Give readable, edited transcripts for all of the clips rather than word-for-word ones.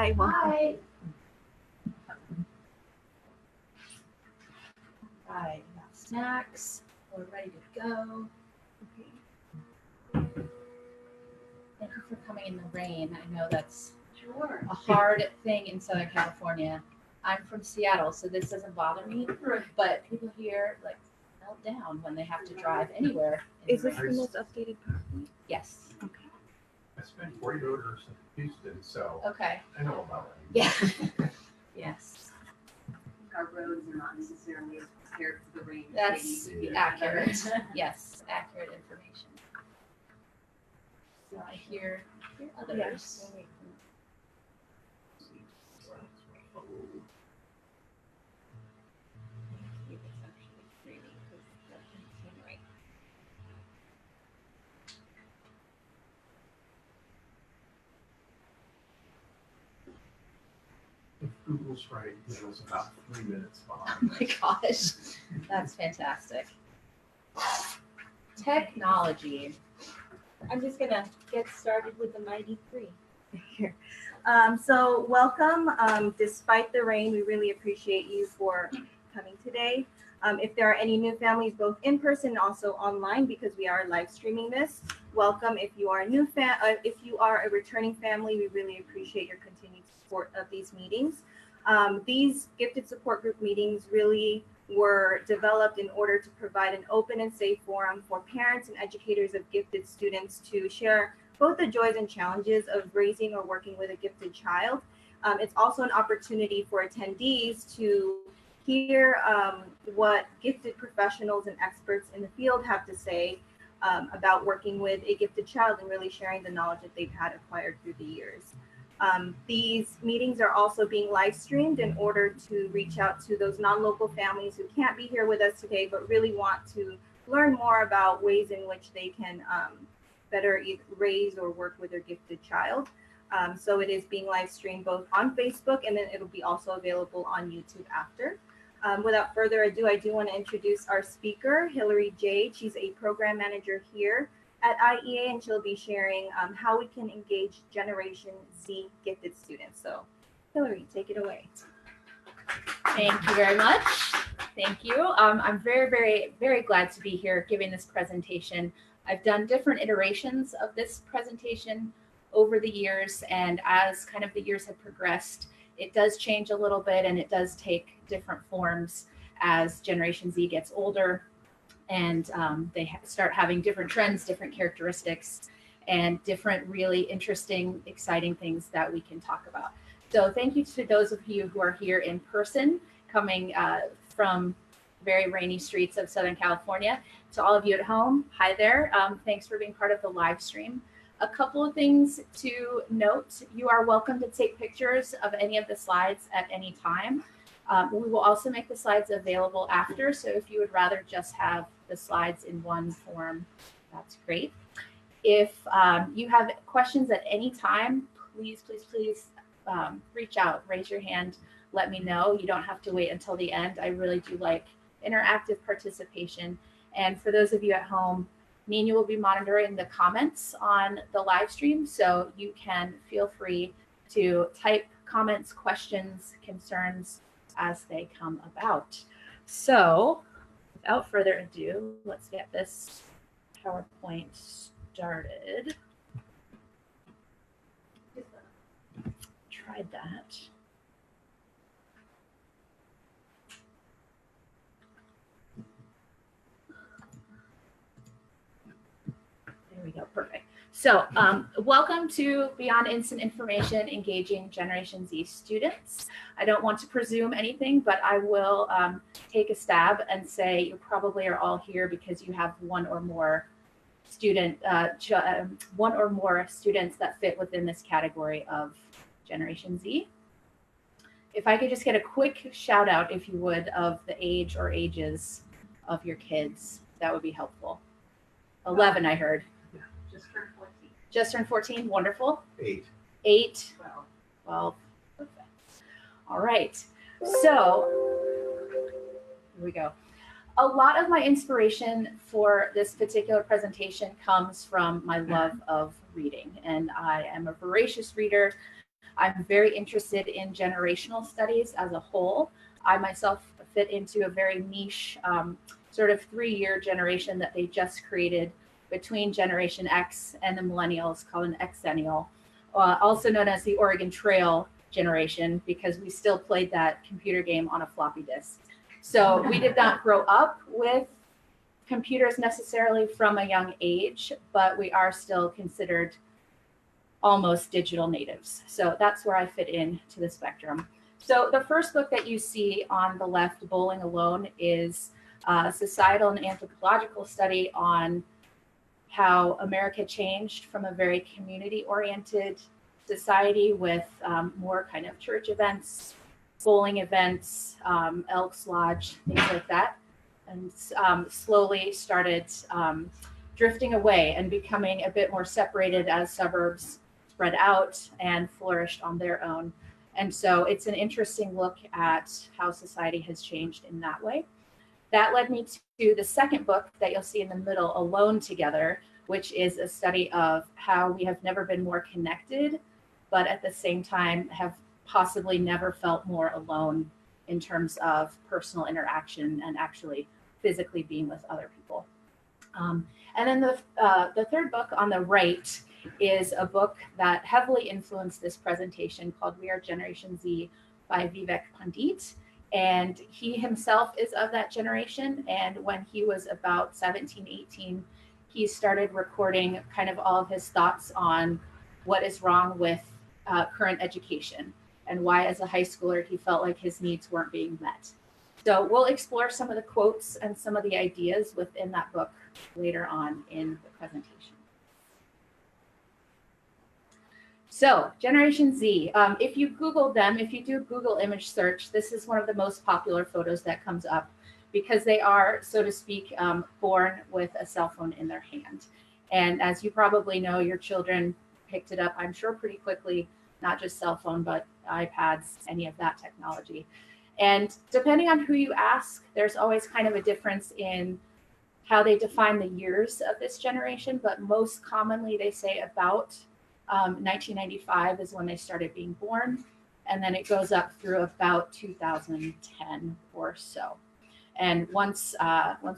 Hi. Hi. Hi, we got snacks. We're ready to go. Thank you for coming in the rain. I know that's a hard thing in Southern California. I'm from Seattle, so this doesn't bother me. But people here like melt down when they have to drive anywhere. Is this the most updated PowerPoint? Yes. Okay. I spent 4 years in Houston, so Okay. I know about it. Yeah. Yes. Our roads are not necessarily as prepared for the rain. That's accurate. Yes, accurate information. So I hear others. Yes. If Google's right, it was about 3 minutes behind. Oh my gosh, that's fantastic. Technology. I'm just gonna get started with the mighty three here. So welcome. Despite the rain, we really appreciate you for coming today. If there are any new families, both in person and also online, because we are live streaming this, welcome. If you are a new if you are a returning family, we really appreciate your continued support of these meetings. These gifted support group meetings really were developed in order to provide an open and safe forum for parents and educators of gifted students to share both the joys and challenges of raising or working with a gifted child. It's also an opportunity for attendees to hear what gifted professionals and experts in the field have to say about working with a gifted child and really sharing the knowledge that they've had acquired through the years. These meetings are also being live streamed in order to reach out to those non-local families who can't be here with us today, but really want to learn more about ways in which they can better raise or work with their gifted child. So it is being live streamed both on Facebook, and then it'll be also available on YouTube after. Without further ado, I do want to introduce our speaker, Hillary Jade. She's a program manager here at IEA, and she'll be sharing how we can engage Generation Z gifted students. So Hillary, take it away. Thank you very much. Thank you. I'm very, very glad to be here giving this presentation. I've done different iterations of this presentation over the years, and as kind of the years have progressed, it does change a little bit, and it does take different forms as Generation Z gets older, and they start having different trends, different characteristics, and different really interesting, exciting things that we can talk about. So thank you to those of you who are here in person, coming from very rainy streets of Southern California. To all of you at home, hi there. Thanks for being part of the live stream. A couple of things to note: you are welcome to take pictures of any of the slides at any time. We will also make the slides available after, so if you would rather just have the slides in one form, that's great. If you have questions at any time, please reach out, raise your hand, let me know. You don't have to wait until the end. I really do like interactive participation. And for those of you at home, me and you will be monitoring the comments on the live stream, so you can feel free to type comments, questions, concerns as they come about. So without further ado, let's get this PowerPoint started. Tried that. There we go, perfect. So welcome to Beyond Instant Information, Engaging Generation Z Students. I don't want to presume anything, but I will take a stab and say you probably are all here because you have one or more students that fit within this category of Generation Z. If I could just get a quick shout out, if you would, of the age or ages of your kids, that would be helpful. 11, I heard. Just turned 14. Just turned 14, wonderful. 8. 8. 12. 12, perfect. All right, so here we go. A lot of my inspiration for this particular presentation comes from my love of reading, and I am a voracious reader. I'm very interested in generational studies as a whole. I myself fit into a very niche sort of 3-year generation that they just created between Generation X and the Millennials, called an Xennial, also known as the Oregon Trail generation, because we still played that computer game on a floppy disk. So we did not grow up with computers necessarily from a young age, but we are still considered almost digital natives. So that's where I fit into the spectrum. So the first book that you see on the left, Bowling Alone, is a societal and anthropological study on how America changed from a very community-oriented society with more kind of church events, bowling events, Elks Lodge, things like that, and slowly started drifting away and becoming a bit more separated as suburbs spread out and flourished on their own. And so it's an interesting look at how society has changed in that way. That led me to the second book that you'll see in the middle, Alone Together, which is a study of how we have never been more connected, but at the same time have possibly never felt more alone in terms of personal interaction and actually physically being with other people. And then the third book on the right is a book that heavily influenced this presentation called We Are Generation Z by Vivek Pandit. And he himself is of that generation. And when he was about 17, 18, he started recording kind of all of his thoughts on what is wrong with current education and why as a high schooler he felt like his needs weren't being met. So we'll explore some of the quotes and some of the ideas within that book later on in the presentation. So Generation Z, if you Google them, if you do Google image search, this is one of the most popular photos that comes up because they are, so to speak, born with a cell phone in their hand. And as you probably know, your children picked it up, I'm sure, pretty quickly, not just cell phone, but iPads, any of that technology. And depending on who you ask, there's always kind of a difference in how they define the years of this generation, but most commonly they say about 1995 is when they started being born, and then it goes up through about 2010 or so. And once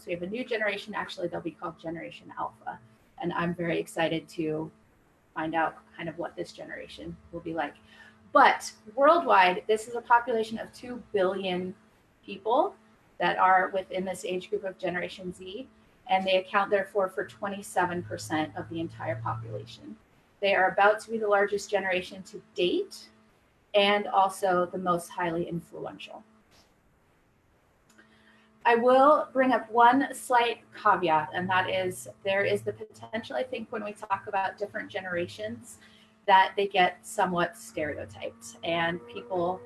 we have a new generation, actually they'll be called Generation Alpha, and I'm very excited to find out kind of what this generation will be like. But worldwide, this is a population of 2 billion people that are within this age group of Generation Z, and they account therefore for 27% of the entire population. They are about to be the largest generation to date and also the most highly influential. I will bring up one slight caveat, and that is there is the potential, I think, when we talk about different generations, that they get somewhat stereotyped and people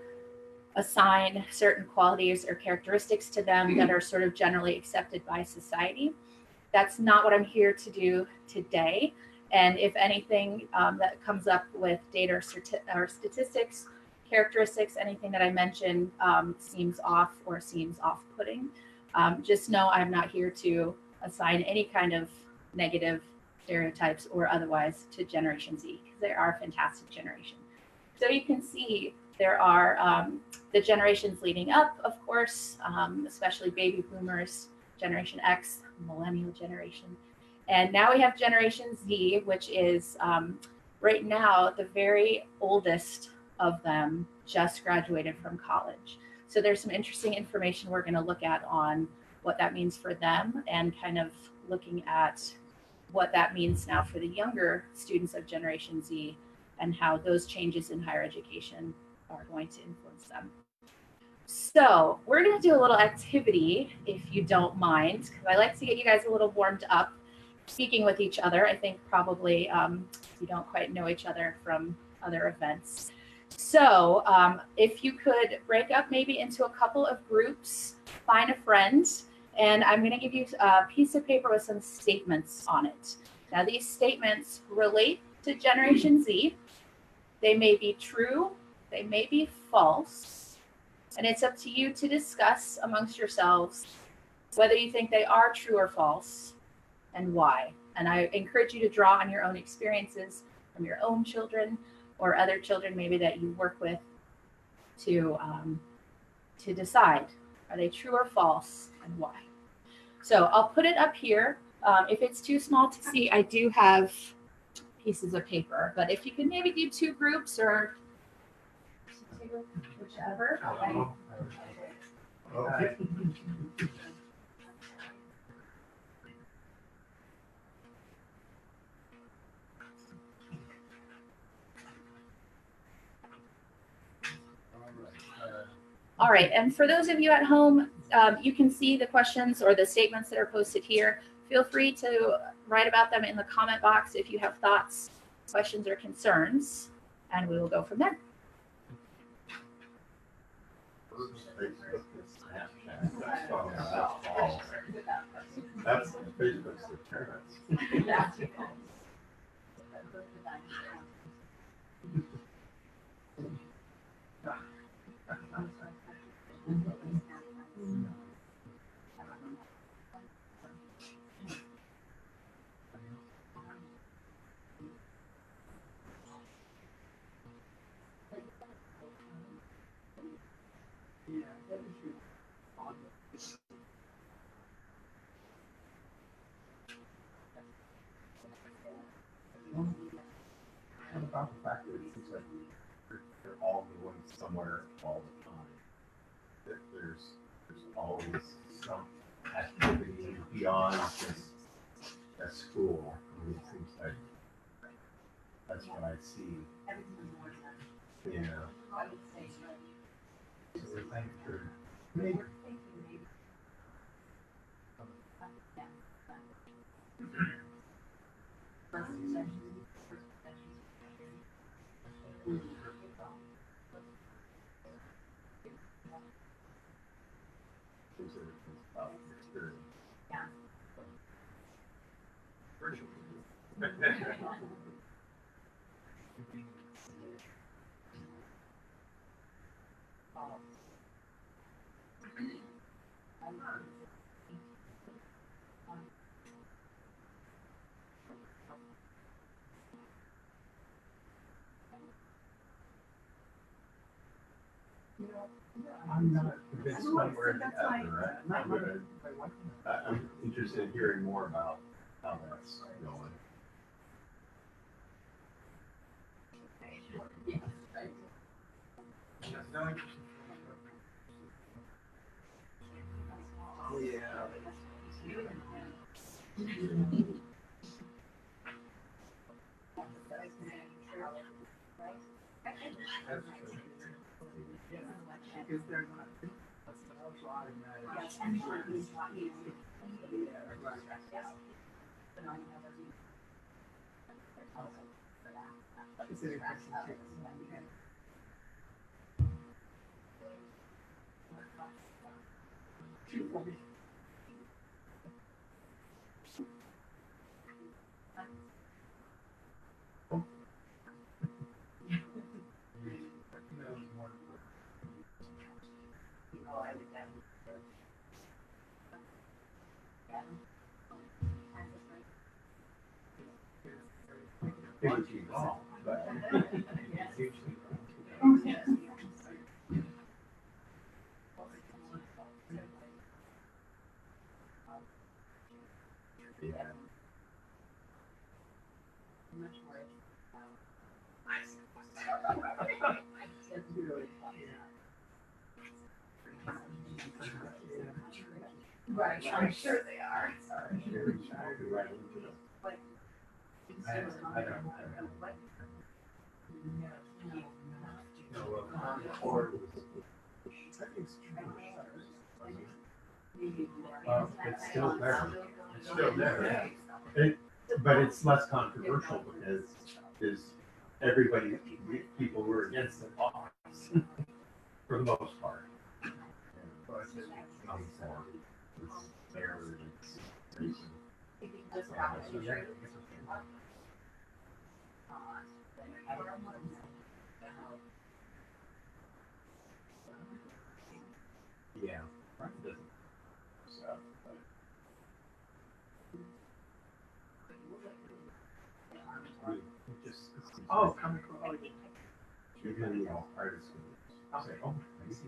assign certain qualities or characteristics to them that are sort of generally accepted by society. That's not what I'm here to do today. And if anything that comes up with data or statistics, characteristics, anything that I mention seems off or seems off-putting, just know I'm not here to assign any kind of negative stereotypes or otherwise to Generation Z, because they are a fantastic generation. So you can see there are the generations leading up, of course, especially baby boomers, Generation X, millennial generation. And now we have Generation Z, which is right now the very oldest of them just graduated from college. So there's some interesting information we're going to look at on what that means for them and kind of looking at what that means now for the younger students of Generation Z and how those changes in higher education are going to influence them. So we're going to do a little activity, if you don't mind, because I like to get you guys a little warmed up speaking with each other. I think probably you don't quite know each other from other events. So if you could break up maybe into a couple of groups, find a friend, and I'm going to give you a piece of paper with some statements on it. Now these statements relate to Generation Z. They may be true, they may be false, and it's up to you to discuss amongst yourselves whether you think they are true or false and why. And I encourage you to draw on your own experiences from your own children, or other children maybe that you work with to decide, are they true or false and why. So I'll put it up here. If it's too small to see, I do have pieces of paper, but if you can maybe do two groups or whichever. Okay. All right, and for those of you at home, you can see the questions or the statements that are posted here. Feel free to write about them in the comment box if you have thoughts, questions, or concerns, and we will go from there. That's Facebook's deterrence. And about the fact that it seems like they're all going somewhere all the time. That there's always some activity beyond just at school. I mean, it seems like that's what I see. Yeah. So thank you for maybe. I'm not convinced one way or the other. I'm interested in hearing more about how that's going. It would be wrong, but it's usually yeah. Right, I'm sure they are. I don't it's still there. It's still there. But it's less controversial because everybody, people who are against it are, for the most part. Yeah. Oh, comic book. even, artists will say, oh, I see.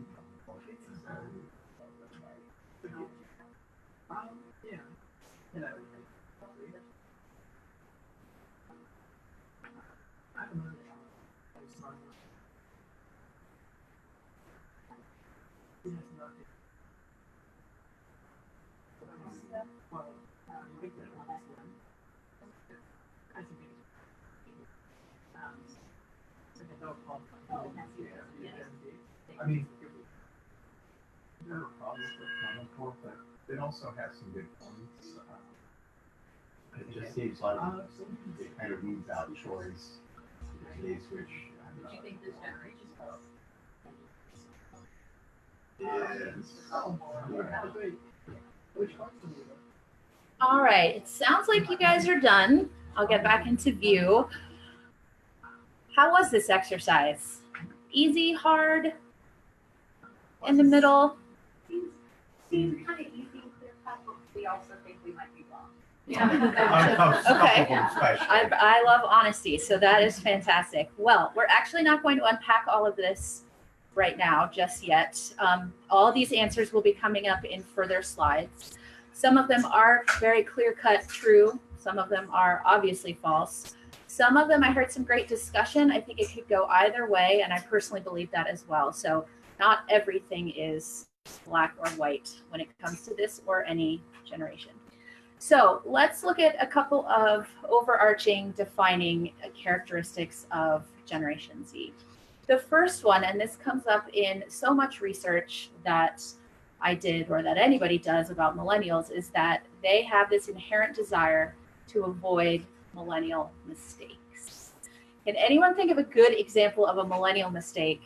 I mean, there are problems with common core, but it also has some good points. It just seems like it kind of weeds out choice in today's which. Do you think this generation All right, it sounds like you guys are done. I'll get back into view. How was this exercise? Easy, hard, in the middle? seems kind of easy, clear cut, but we also think we might be wrong. Okay. I love honesty, so that is fantastic. Well, we're actually not going to unpack all of this right now, just yet. All these answers will be coming up in further slides. Some of them are very clear-cut true. Some of them are obviously false. Some of them I heard some great discussion. I think it could go either way, and I personally believe that as well. So not everything is black or white when it comes to this or any generation. So let's look at a couple of overarching defining characteristics of Generation Z. The first one, and this comes up in so much research that I did or that anybody does about millennials, is that they have this inherent desire to avoid millennial mistakes. Can anyone think of a good example of a millennial mistake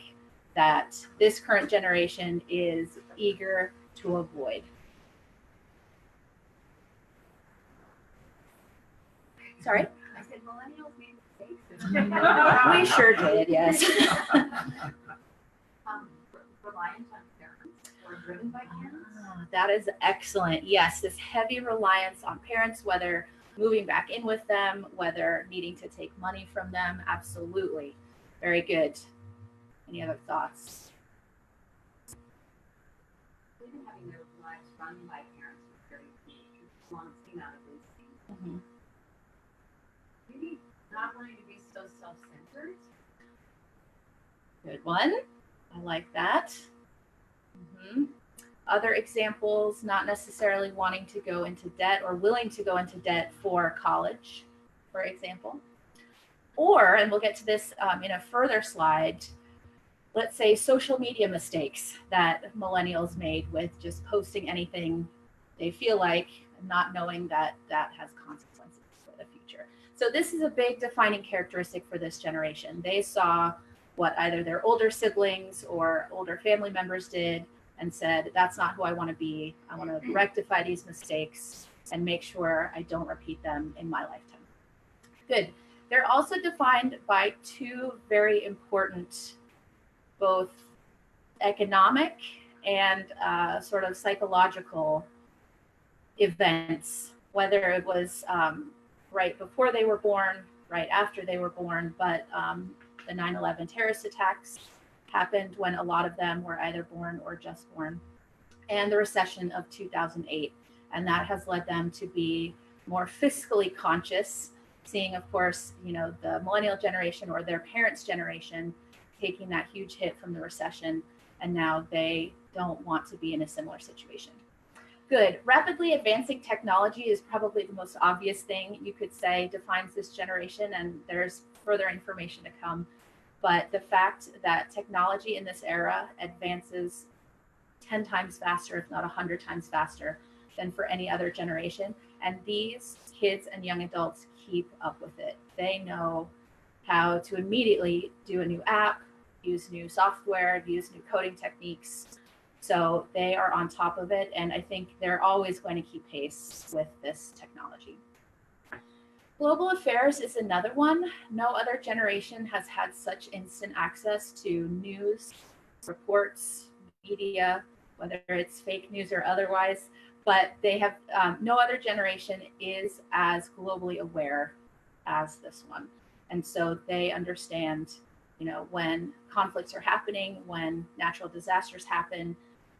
that this current generation is eager to avoid? Sorry? I said millennials made mistakes. We sure did, yes. Reliant on parents or driven by parents. That is excellent. Yes, this heavy reliance on parents, whether moving back in with them, whether needing to take money from them. Absolutely. Very good. Any other thoughts? Even having their lives run by parents was very long seen out of these things. Mm-hmm. Maybe not wanting to be so self-centered. Good one. I like that. Mm-hmm. Other examples, not necessarily wanting to go into debt or willing to go into debt for college, for example. Or, and we'll get to this in a further slide, let's say social media mistakes that millennials made with just posting anything they feel like, not knowing that that has consequences for the future. So this is a big defining characteristic for this generation. They saw what either their older siblings or older family members did and said, that's not who I want to be. I want to rectify these mistakes and make sure I don't repeat them in my lifetime. Good. They're also defined by two very important, both economic and sort of psychological events, whether it was right before they were born, right after they were born, but the 9/11 terrorist attacks happened when a lot of them were either born or just born, and the recession of 2008. And that has led them to be more fiscally conscious, seeing, of course, the millennial generation or their parents' generation taking that huge hit from the recession, and now they don't want to be in a similar situation. Good. Rapidly advancing technology is probably the most obvious thing you could say defines this generation, and there's further information to come. But the fact that technology in this era advances 10 times faster, if not 100 times faster than for any other generation, and these kids and young adults keep up with it. They know how to immediately do a new app, use new software, use new coding techniques. So they are on top of it, and I think they're always going to keep pace with this technology. Global affairs is another one. No other generation has had such instant access to news, reports, media, whether it's fake news or otherwise, but they have no other generation is as globally aware as this one. And so they understand, when conflicts are happening, when natural disasters happen,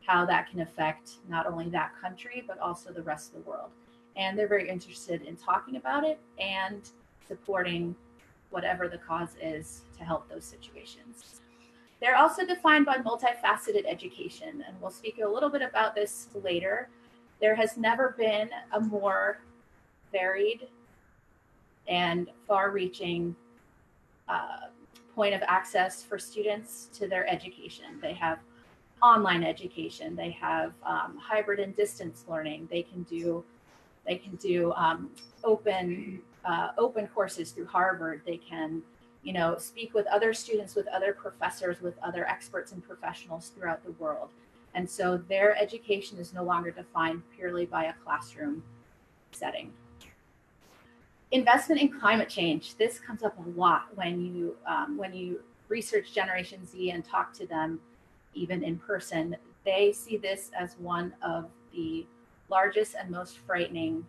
how that can affect not only that country, but also the rest of the world. And they're very interested in talking about it and supporting whatever the cause is to help those situations. They're also defined by multifaceted education, and we'll speak a little bit about this later. There has never been a more varied and far-reaching point of access for students to their education. They have online education, they have hybrid and distance learning, they can do open courses through Harvard, they can speak with other students, with other professors, with other experts and professionals throughout the world. And so their education is no longer defined purely by a classroom setting. Investment in climate change. This comes up a lot when you research Generation Z and talk to them, even in person. They see this as one of the largest and most frightening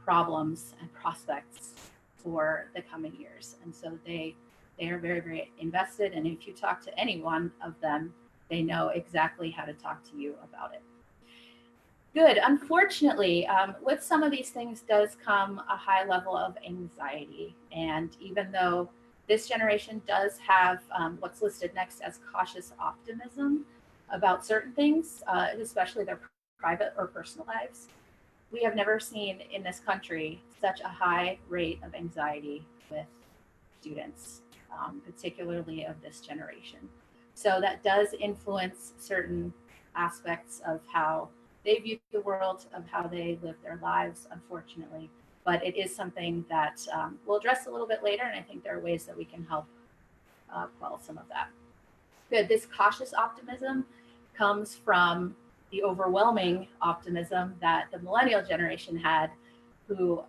problems and prospects for the coming years. And so they are very, very invested. And if you talk to any one of them, they know exactly how to talk to you about it. Good. Unfortunately, with some of these things does come a high level of anxiety. And even though this generation does have what's listed next as cautious optimism about certain things, especially their private or personal lives, we have never seen in this country such a high rate of anxiety with students, particularly of this generation. So that does influence certain aspects of how they view the world, of how they live their lives, unfortunately. But it is something that we'll address a little bit later, and I think there are ways that we can help quell some of that. Good. This cautious optimism comes from the overwhelming optimism that the millennial generation had, who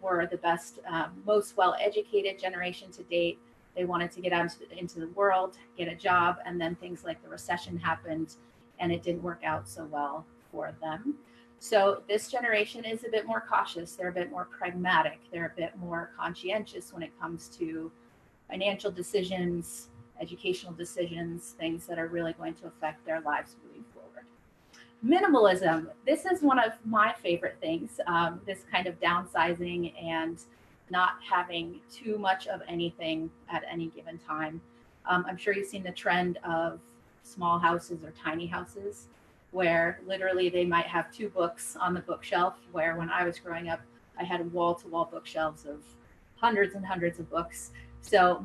were the best, most well-educated generation to date. They wanted to get out into the world, get a job, and then things like the recession happened, and it didn't work out so well for them. So this generation is a bit more cautious. They're a bit more pragmatic. They're a bit more conscientious when it comes to financial decisions, educational decisions, things that are really going to affect their lives moving forward. Minimalism. This is one of my favorite things, this kind of downsizing and not having too much of anything at any given time. I'm sure you've seen the trend of small houses or tiny houses, where literally they might have 2 books on the bookshelf, where when I was growing up, I had wall-to-wall bookshelves of hundreds and hundreds of books. So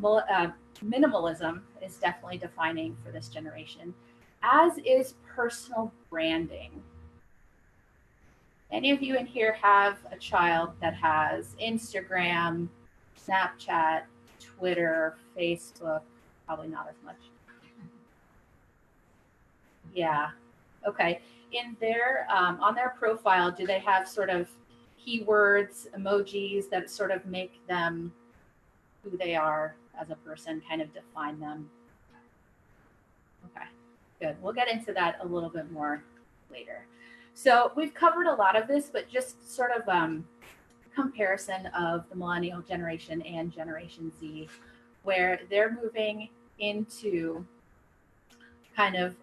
minimalism is definitely defining for this generation, as is personal branding. Any of you in here have a child that has Instagram, Snapchat, Twitter, Facebook? Probably not as much. Yeah. Okay. In their on their profile, do they have sort of keywords, emojis that sort of make them who they are as a person, kind of define them? Okay, good. We'll get into that a little bit more later. So we've covered a lot of this, but just sort of comparison of the millennial generation and Generation Z, where they're moving into kind of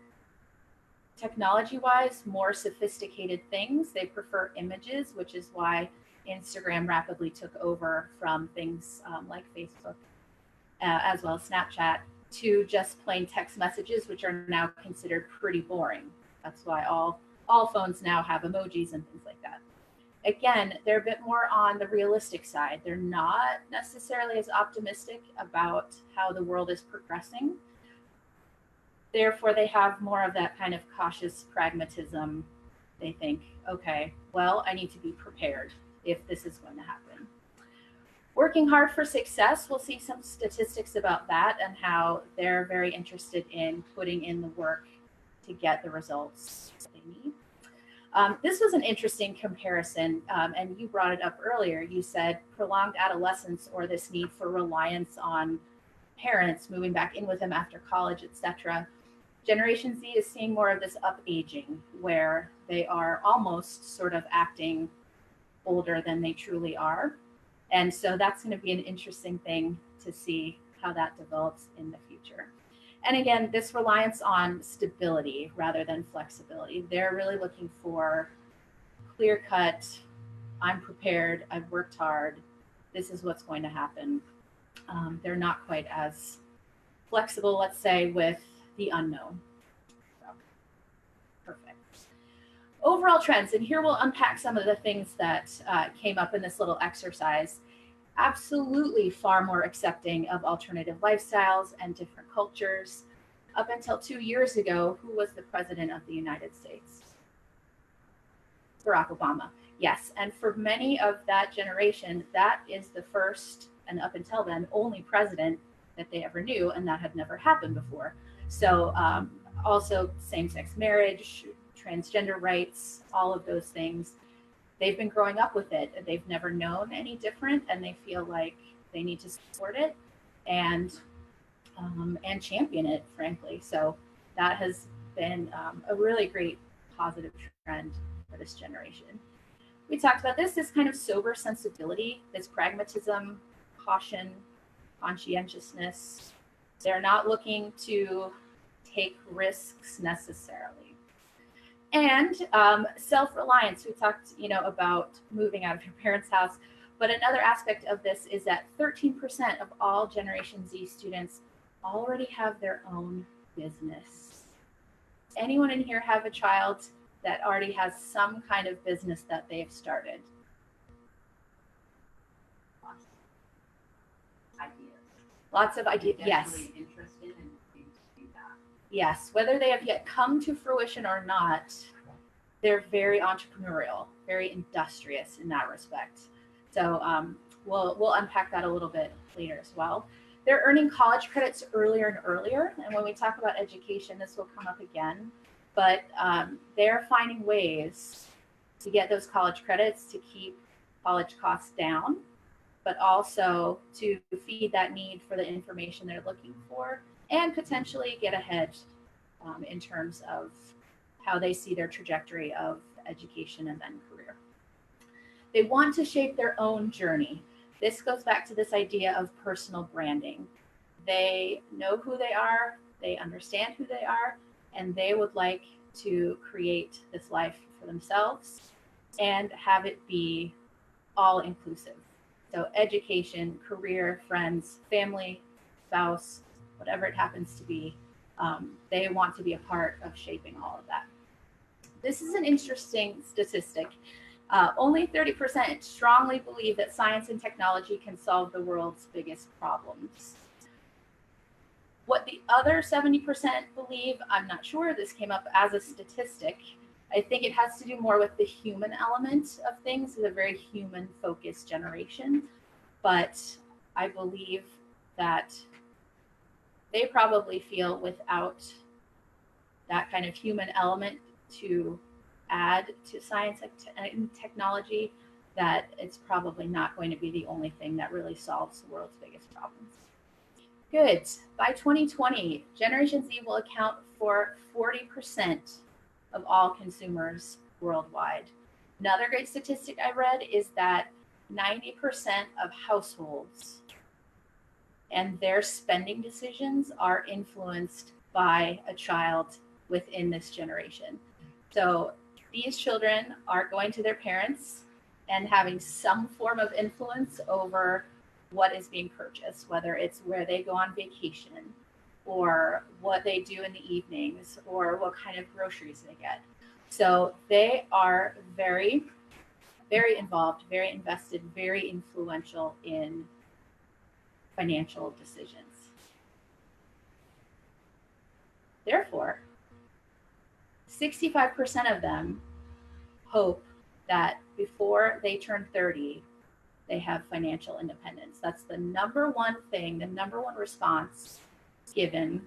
technology-wise, more sophisticated things. They prefer images, which is why Instagram rapidly took over from things like Facebook, as well as Snapchat, to just plain text messages, which are now considered pretty boring. That's why all phones now have emojis and things like that. Again, they're a bit more on the realistic side. They're not necessarily as optimistic about how the world is progressing. Therefore, they have more of that kind of cautious pragmatism. They think, okay, well, I need to be prepared if this is going to happen. Working hard for success, we'll see some statistics about that and how they're very interested in putting in the work to get the results they need. This was an interesting comparison, and you brought it up earlier. You said prolonged adolescence, or this need for reliance on parents moving back in with them after college, etc. Generation Z is seeing more of this up-aging, where they are almost sort of acting older than they truly are. And so that's going to be an interesting thing to see how that develops in the future. And again, this reliance on stability rather than flexibility. They're really looking for clear cut, I'm prepared, I've worked hard, this is what's going to happen. They're not quite as flexible, let's say, with the unknown. So, perfect. Overall trends, and here we'll unpack some of the things that came up in this little exercise. Absolutely far more accepting of alternative lifestyles and different cultures. Up until 2 years ago, who was the president of the United States? Barack Obama. Yes, and for many of that generation, that is the first, and up until then, only president that they ever knew, and that had never happened before. So also same-sex marriage, transgender rights, all of those things. They've been growing up with it. They've never known any different, and they feel like they need to support it and champion it, frankly. So that has been a really great positive trend for this generation. We talked about this kind of sober sensibility, this pragmatism, caution, conscientiousness. They're not looking to take risks necessarily. And self-reliance. We talked, about moving out of your parents' house, but another aspect of this is that 13% of all Generation Z students already have their own business. Anyone in here have a child that already has some kind of business that they've started? Lots of ideas. Yes. Interested in things to do that. Yes, whether they have yet come to fruition or not, they're very entrepreneurial, very industrious in that respect. So we'll unpack that a little bit later as well. They're earning college credits earlier and earlier, and when we talk about education, this will come up again. But they're finding ways to get those college credits to keep college costs down, but also to feed that need for the information they're looking for and potentially get ahead in terms of how they see their trajectory of education and then career. They want to shape their own journey. This goes back to this idea of personal branding. They know who they are, they understand who they are, and they would like to create this life for themselves and have it be all inclusive. So education, career, friends, family, spouse, whatever it happens to be, they want to be a part of shaping all of that. This is an interesting statistic. Only 30% strongly believe that science and technology can solve the world's biggest problems. What the other 70% believe, I'm not sure. This came up as a statistic. I think it has to do more with the human element of things. It's a very human-focused generation. But I believe that they probably feel without that kind of human element to add to science and technology, that it's probably not going to be the only thing that really solves the world's biggest problems. Good. By 2020, Generation Z will account for 40% of all consumers worldwide. Another great statistic I read is that 90% of households and their spending decisions are influenced by a child within this generation. So these children are going to their parents and having some form of influence over what is being purchased, whether it's where they go on vacation or what they do in the evenings or what kind of groceries they get. So they are very, very involved, very invested, very influential in financial decisions. Therefore, 65% of them hope that before they turn 30, they have financial independence. That's the number one thing, the number one response given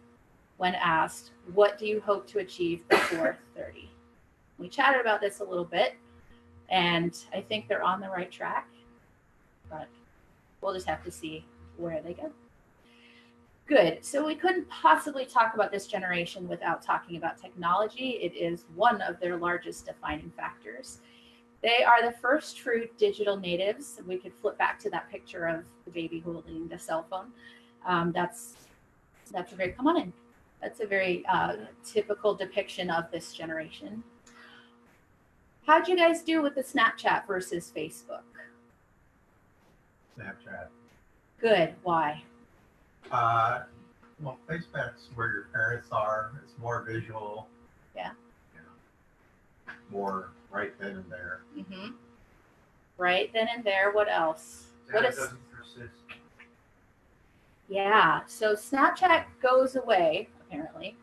when asked, what do you hope to achieve before 30? We chatted about this a little bit, and I think they're on the right track, but we'll just have to see where they go. Good. So we couldn't possibly talk about this generation without talking about technology. It is one of their largest defining factors. They are the first true digital natives. We could flip back to that picture of the baby holding the cell phone. That's a very, come on in. That's a very typical depiction of this generation. How'd you guys do with the Snapchat versus Facebook? Snapchat. Good. Why? Well, Facebook's where your parents are. It's more visual. Yeah. You know, more right then and there. Mm-hmm. Right then and there. What else? What is? Doesn't persist. Yeah. So Snapchat goes away apparently,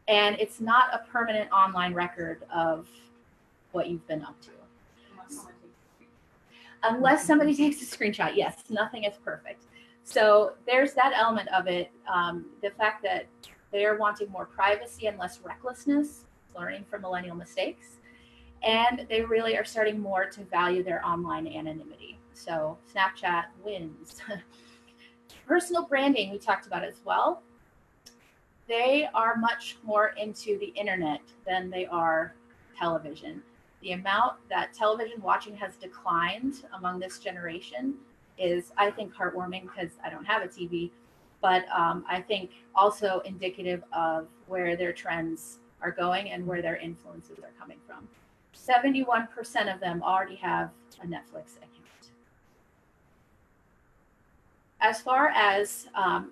and it's not a permanent online record of what you've been up to. Unless somebody takes a screenshot. Yes, nothing is perfect. So there's that element of it. The fact that they're wanting more privacy and less recklessness, learning from millennial mistakes. And they really are starting more to value their online anonymity. So Snapchat wins. Personal branding, we talked about as well. They are much more into the internet than they are television. The amount that television watching has declined among this generation is, I think, heartwarming because I don't have a TV, but I think also indicative of where their trends are going and where their influences are coming from. 71% of them already have a Netflix account. As far as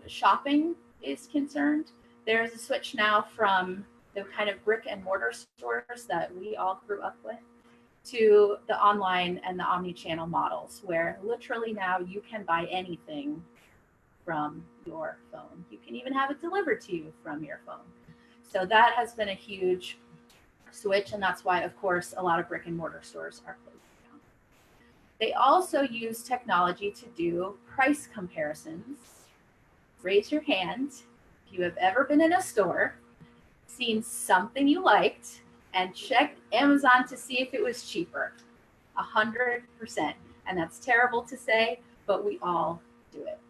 shopping is concerned, there's a switch now from the kind of brick and mortar stores that we all grew up with to the online and the omni-channel models, where literally now you can buy anything from your phone. You can even have it delivered to you from your phone. So that has been a huge switch, and that's why, of course, a lot of brick and mortar stores are closing down. They also use technology to do price comparisons. Raise your hand if you have ever been in a store, seen something you liked, and checked Amazon to see if it was cheaper. 100%. And that's terrible to say, but we all do it.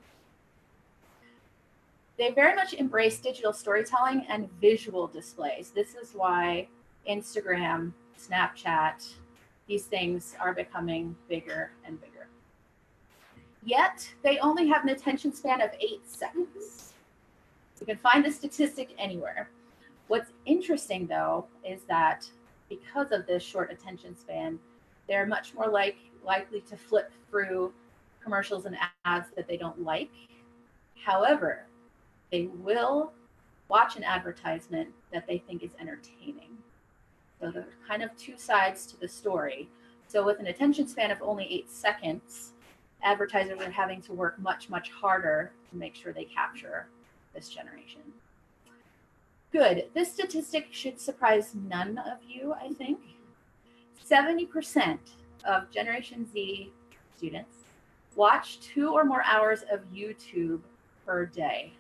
They very much embrace digital storytelling and visual displays. This is why Instagram, Snapchat, these things are becoming bigger and bigger. Yet, they only have an attention span of 8 seconds. You can find the statistic anywhere. What's interesting, though, is that because of this short attention span, they're much more likely to flip through commercials and ads that they don't like. However, they will watch an advertisement that they think is entertaining. So there's kind of two sides to the story. So with an attention span of only 8 seconds, advertisers are having to work much, much harder to make sure they capture this generation. Good. This statistic should surprise none of you, I think. 70% of Generation Z students watch 2 or more hours of YouTube per day.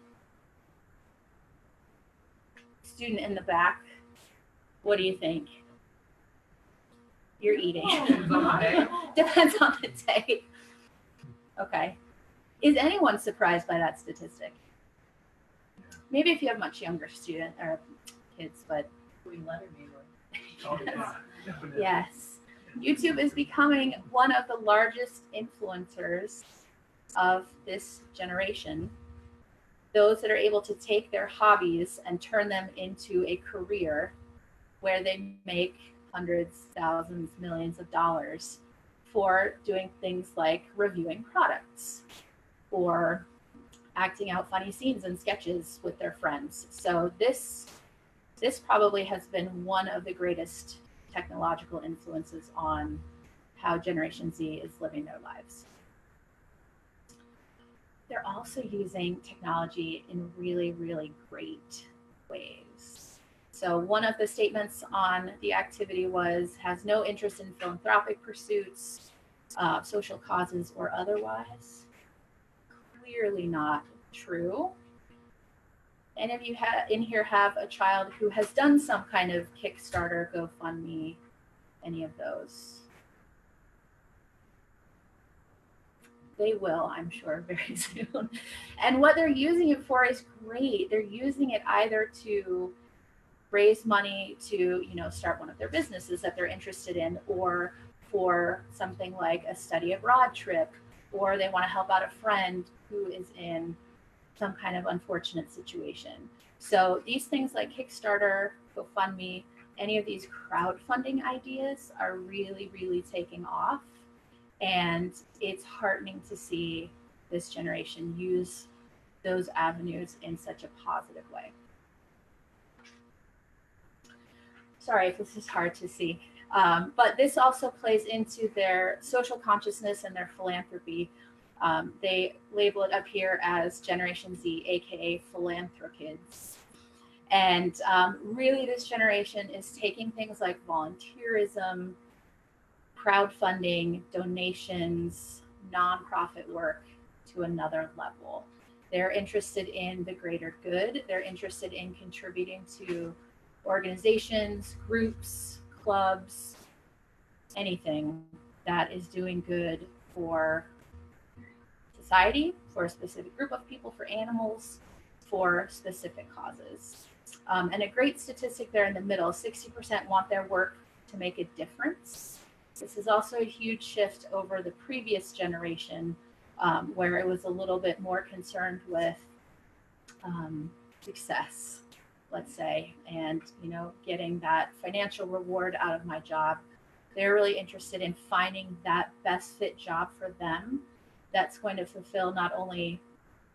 Student in the back, what do you think? You're eating. Depends on the day. Okay. Is anyone surprised by that statistic? Maybe if you have much younger student or kids, but yes. YouTube is becoming one of the largest influencers of this generation. Those that are able to take their hobbies and turn them into a career where they make hundreds, thousands, millions of dollars for doing things like reviewing products or acting out funny scenes and sketches with their friends. So this probably has been one of the greatest technological influences on how Generation Z is living their lives. They're also using technology in really, really great ways. So one of the statements on the activity was, has no interest in philanthropic pursuits, social causes, or otherwise. Clearly not true. Any of you in here have a child who has done some kind of Kickstarter, GoFundMe, any of those? They will, I'm sure, very soon. And what they're using it for is great. They're using it either to raise money to, start one of their businesses that they're interested in, or for something like a study abroad trip, or they want to help out a friend who is in some kind of unfortunate situation. So these things like Kickstarter, GoFundMe, any of these crowdfunding ideas are really, really taking off. And it's heartening to see this generation use those avenues in such a positive way. Sorry if this is hard to see, but this also plays into their social consciousness and their philanthropy. They label it up here as Generation Z, aka philanthrokids. And really this generation is taking things like volunteerism, crowdfunding, donations, nonprofit work to another level. They're interested in the greater good. They're interested in contributing to organizations, groups, clubs, anything that is doing good for society, for a specific group of people, for animals, for specific causes. And a great statistic there in the middle, 60% want their work to make a difference. This is also a huge shift over the previous generation, where it was a little bit more concerned with success, let's say, and getting that financial reward out of my job. They're really interested in finding that best fit job for them that's going to fulfill not only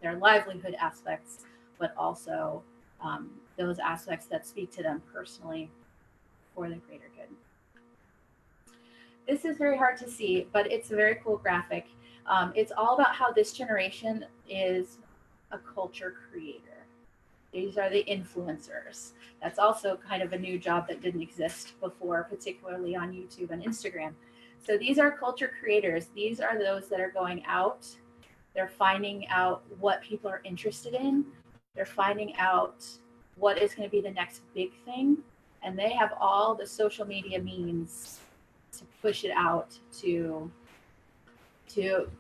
their livelihood aspects, but also those aspects that speak to them personally for the greater good. This is very hard to see, but it's a very cool graphic. It's all about how this generation is a culture creator. These are the influencers. That's also kind of a new job that didn't exist before, particularly on YouTube and Instagram. So these are culture creators. These are those that are going out. They're finding out what people are interested in. They're finding out what is going to be the next big thing. And they have all the social media means to push it out, to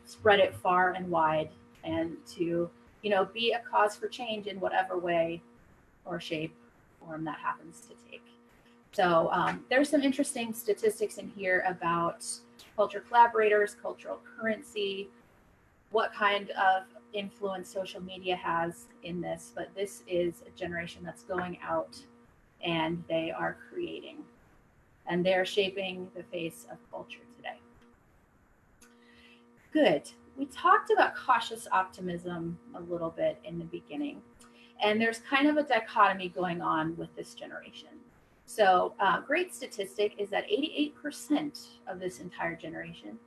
spread it far and wide, and to be a cause for change in whatever way or shape form that happens to take. So there's some interesting statistics in here about culture collaborators, cultural currency, what kind of influence social media has in this. But this is a generation that's going out and they are creating, and they're shaping the face of culture today. Good. We talked about cautious optimism a little bit in the beginning, and there's kind of a dichotomy going on with this generation. So great statistic is that 88% of this entire generation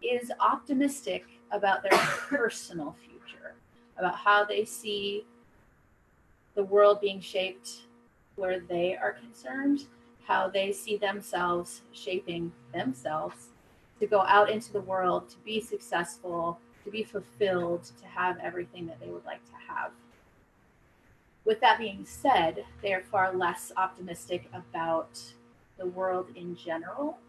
is optimistic about their personal future, about how they see the world being shaped where they are concerned, how they see themselves shaping themselves to go out into the world, to be successful, to be fulfilled, to have everything that they would like to have. With that being said, they are far less optimistic about the world in general.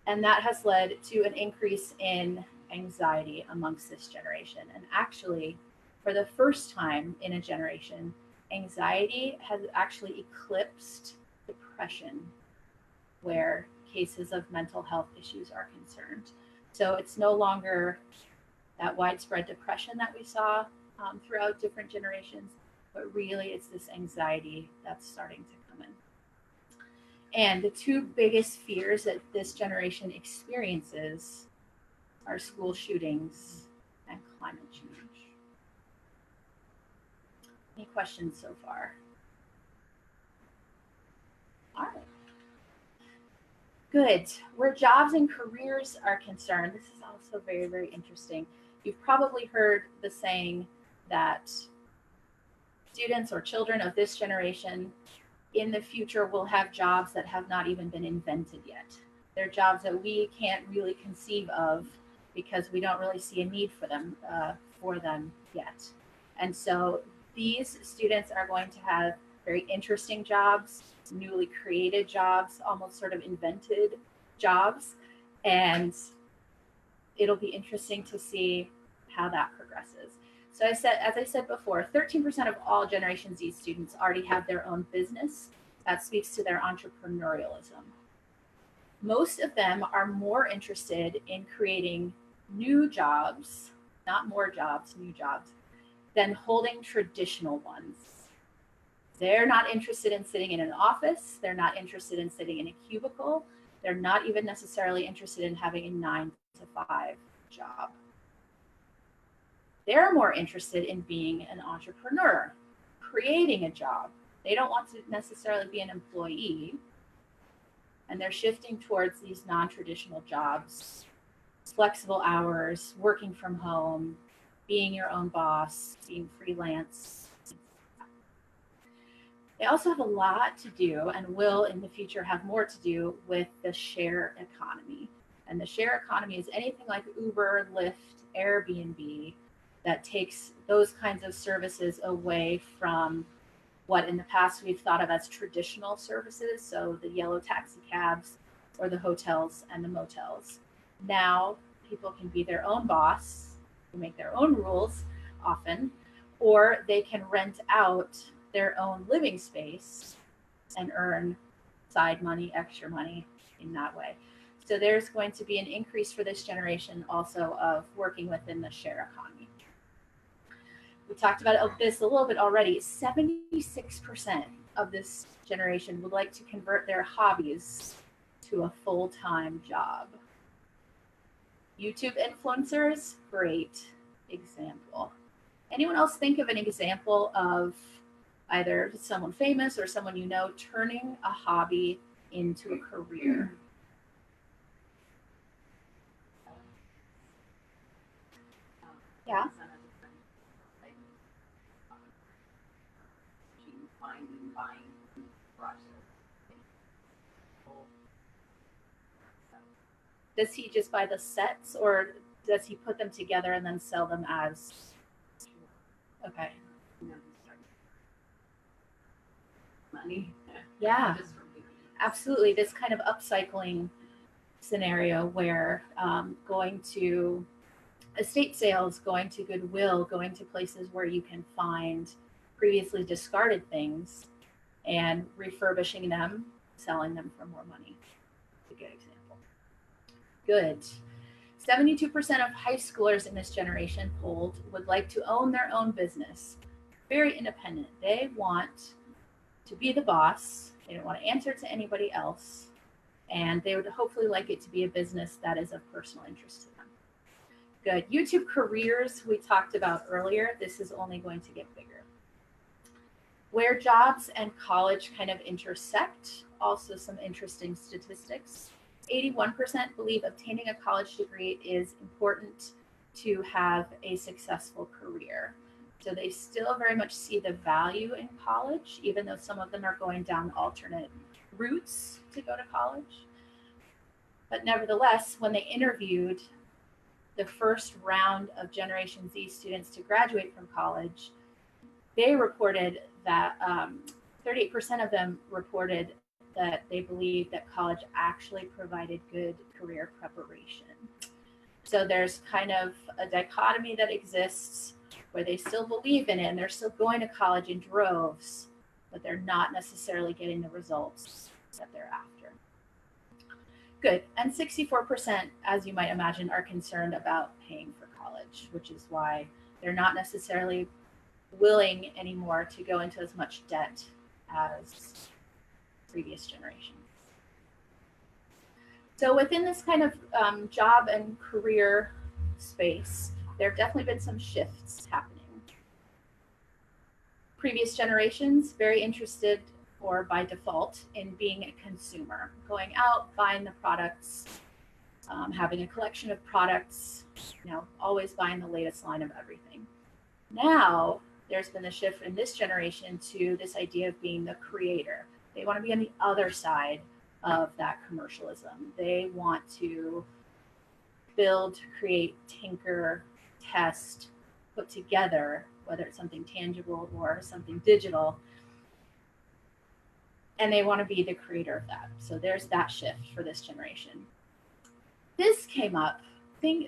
And that has led to an increase in anxiety amongst this generation. And actually, for the first time in a generation, anxiety has actually eclipsed depression, where cases of mental health issues are concerned. So it's no longer that widespread depression that we saw throughout different generations, but really it's this anxiety that's starting to come in. And the two biggest fears that this generation experiences are school shootings and climate change. Any questions so far? All right. Good. Where jobs and careers are concerned, this is also very, very interesting. You've probably heard the saying that students or children of this generation in the future will have jobs that have not even been invented yet. They're jobs that we can't really conceive of because we don't really see a need for them yet. And so these students are going to have very interesting jobs, newly created jobs, almost sort of invented jobs. And it'll be interesting to see how that progresses. So as I said before, 13% of all Generation Z students already have their own business. That speaks to their entrepreneurialism. Most of them are more interested in creating new jobs, not more jobs, new jobs, than holding traditional ones. They're not interested in sitting in an office. They're not interested in sitting in a cubicle. They're not even necessarily interested in having a 9-to-5 job. They're more interested in being an entrepreneur, creating a job. They don't want to necessarily be an employee. And they're shifting towards these non-traditional jobs, flexible hours, working from home, being your own boss, being freelance. They also have a lot to do and will in the future have more to do with the share economy. And the share economy is anything like Uber, Lyft, Airbnb that takes those kinds of services away from what in the past we've thought of as traditional services, so the yellow taxi cabs or the hotels and the motels. Now people can be their own boss, make their own rules often, or they can rent out their own living space and earn side money, extra money in that way. So there's going to be an increase for this generation also of working within the share economy. We talked about this a little bit already. 76% of this generation would like to convert their hobbies to a full-time job. YouTube influencers, great example. Anyone else think of an example of either someone famous or someone you know turning a hobby into a career? Yeah. Does he just buy the sets, or does he put them together and then sell them as? Okay. Money. Yeah, absolutely. This kind of upcycling scenario where going to estate sales, going to Goodwill, going to places where you can find previously discarded things and refurbishing them, selling them for more money. It's a good example. Good. 72% of high schoolers in this generation polled would like to own their own business. Very independent. They want to be the boss. They don't want to answer to anybody else. And they would hopefully like it to be a business that is of personal interest to them. Good. YouTube careers we talked about earlier. This is only going to get bigger. Where jobs and college kind of intersect, also some interesting statistics. 81% believe obtaining a college degree is important to have a successful career. So they still very much see the value in college, even though some of them are going down alternate routes to go to college. But nevertheless, when they interviewed the first round of Generation Z students to graduate from college, they reported that 38% of them reported that they believe that college actually provided good career preparation. So there's kind of a dichotomy that exists where they still believe in it and they're still going to college in droves, but they're not necessarily getting the results that they're after. Good. And 64%, as you might imagine, are concerned about paying for college, which is why they're not necessarily willing anymore to go into as much debt as previous generations. So within this kind of job and career space, there have definitely been some shifts happening. Previous generations, very interested or by default in being a consumer, going out, buying the products, having a collection of products, always buying the latest line of everything. Now, there's been a shift in this generation to this idea of being the creator. They want to be on the other side of that commercialism. They want to build, create, tinker, test, put together, whether it's something tangible or something digital. And they want to be the creator of that. So there's that shift for this generation. This came up in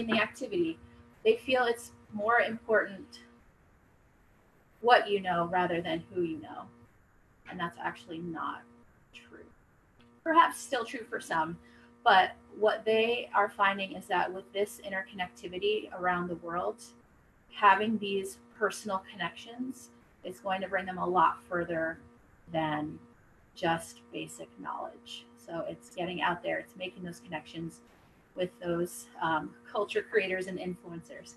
the activity. They feel it's more important what you know rather than who you know. And that's actually not true. Perhaps still true for some, but what they are finding is that with this interconnectivity around the world, having these personal connections is going to bring them a lot further than just basic knowledge. So it's getting out there, it's making those connections with those culture creators and influencers.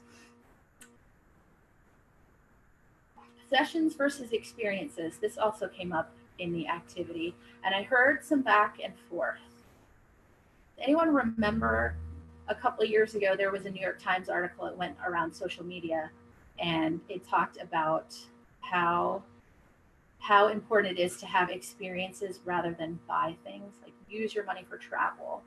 Sessions versus experiences. This also came up in the activity, and I heard some back and forth. Anyone remember a couple of years ago, there was a New York Times article that went around social media, and it talked about how important it is to have experiences rather than buy things. Like, use your money for travel.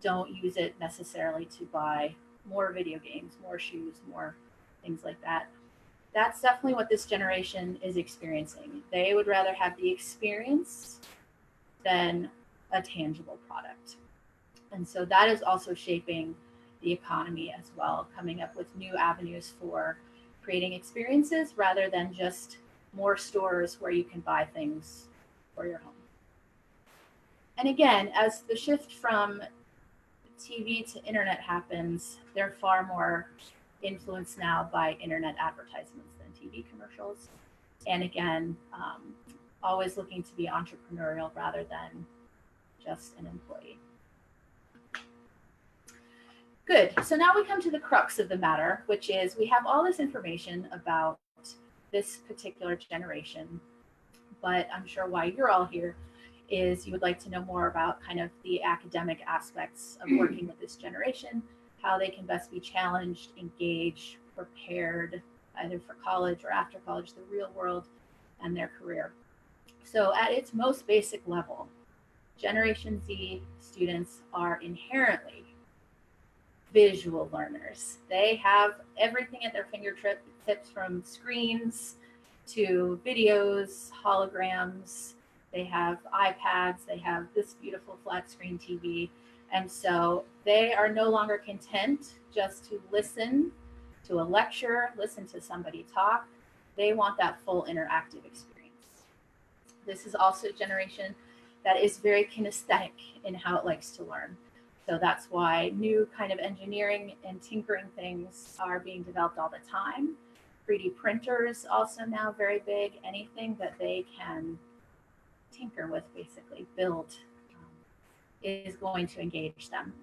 Don't use it necessarily to buy more video games, more shoes, more things like that. That's definitely what this generation is experiencing. They would rather have the experience than a tangible product. And so that is also shaping the economy as well, coming up with new avenues for creating experiences rather than just more stores where you can buy things for your home. And again, as the shift from TV to internet happens, they're far more influenced now by internet advertisements than TV commercials. And again, always looking to be entrepreneurial rather than just an employee. Good. So now we come to the crux of the matter, which is we have all this information about this particular generation, but I'm sure why you're all here is you would like to know more about kind of the academic aspects of working with this generation, how they can best be challenged, engaged, prepared, either for college or after college, the real world, and their career. So at its most basic level, Generation Z students are inherently visual learners. They have everything at their fingertips, from screens to videos, holograms. They have iPads, they have this beautiful flat screen TV. And so they are no longer content just to listen to a lecture, listen to somebody talk. They want that full interactive experience. This is also a generation that is very kinesthetic in how it likes to learn. So that's why new kind of engineering and tinkering things are being developed all the time. 3D printers also now very big. Anything that they can tinker with, basically build, is going to engage them.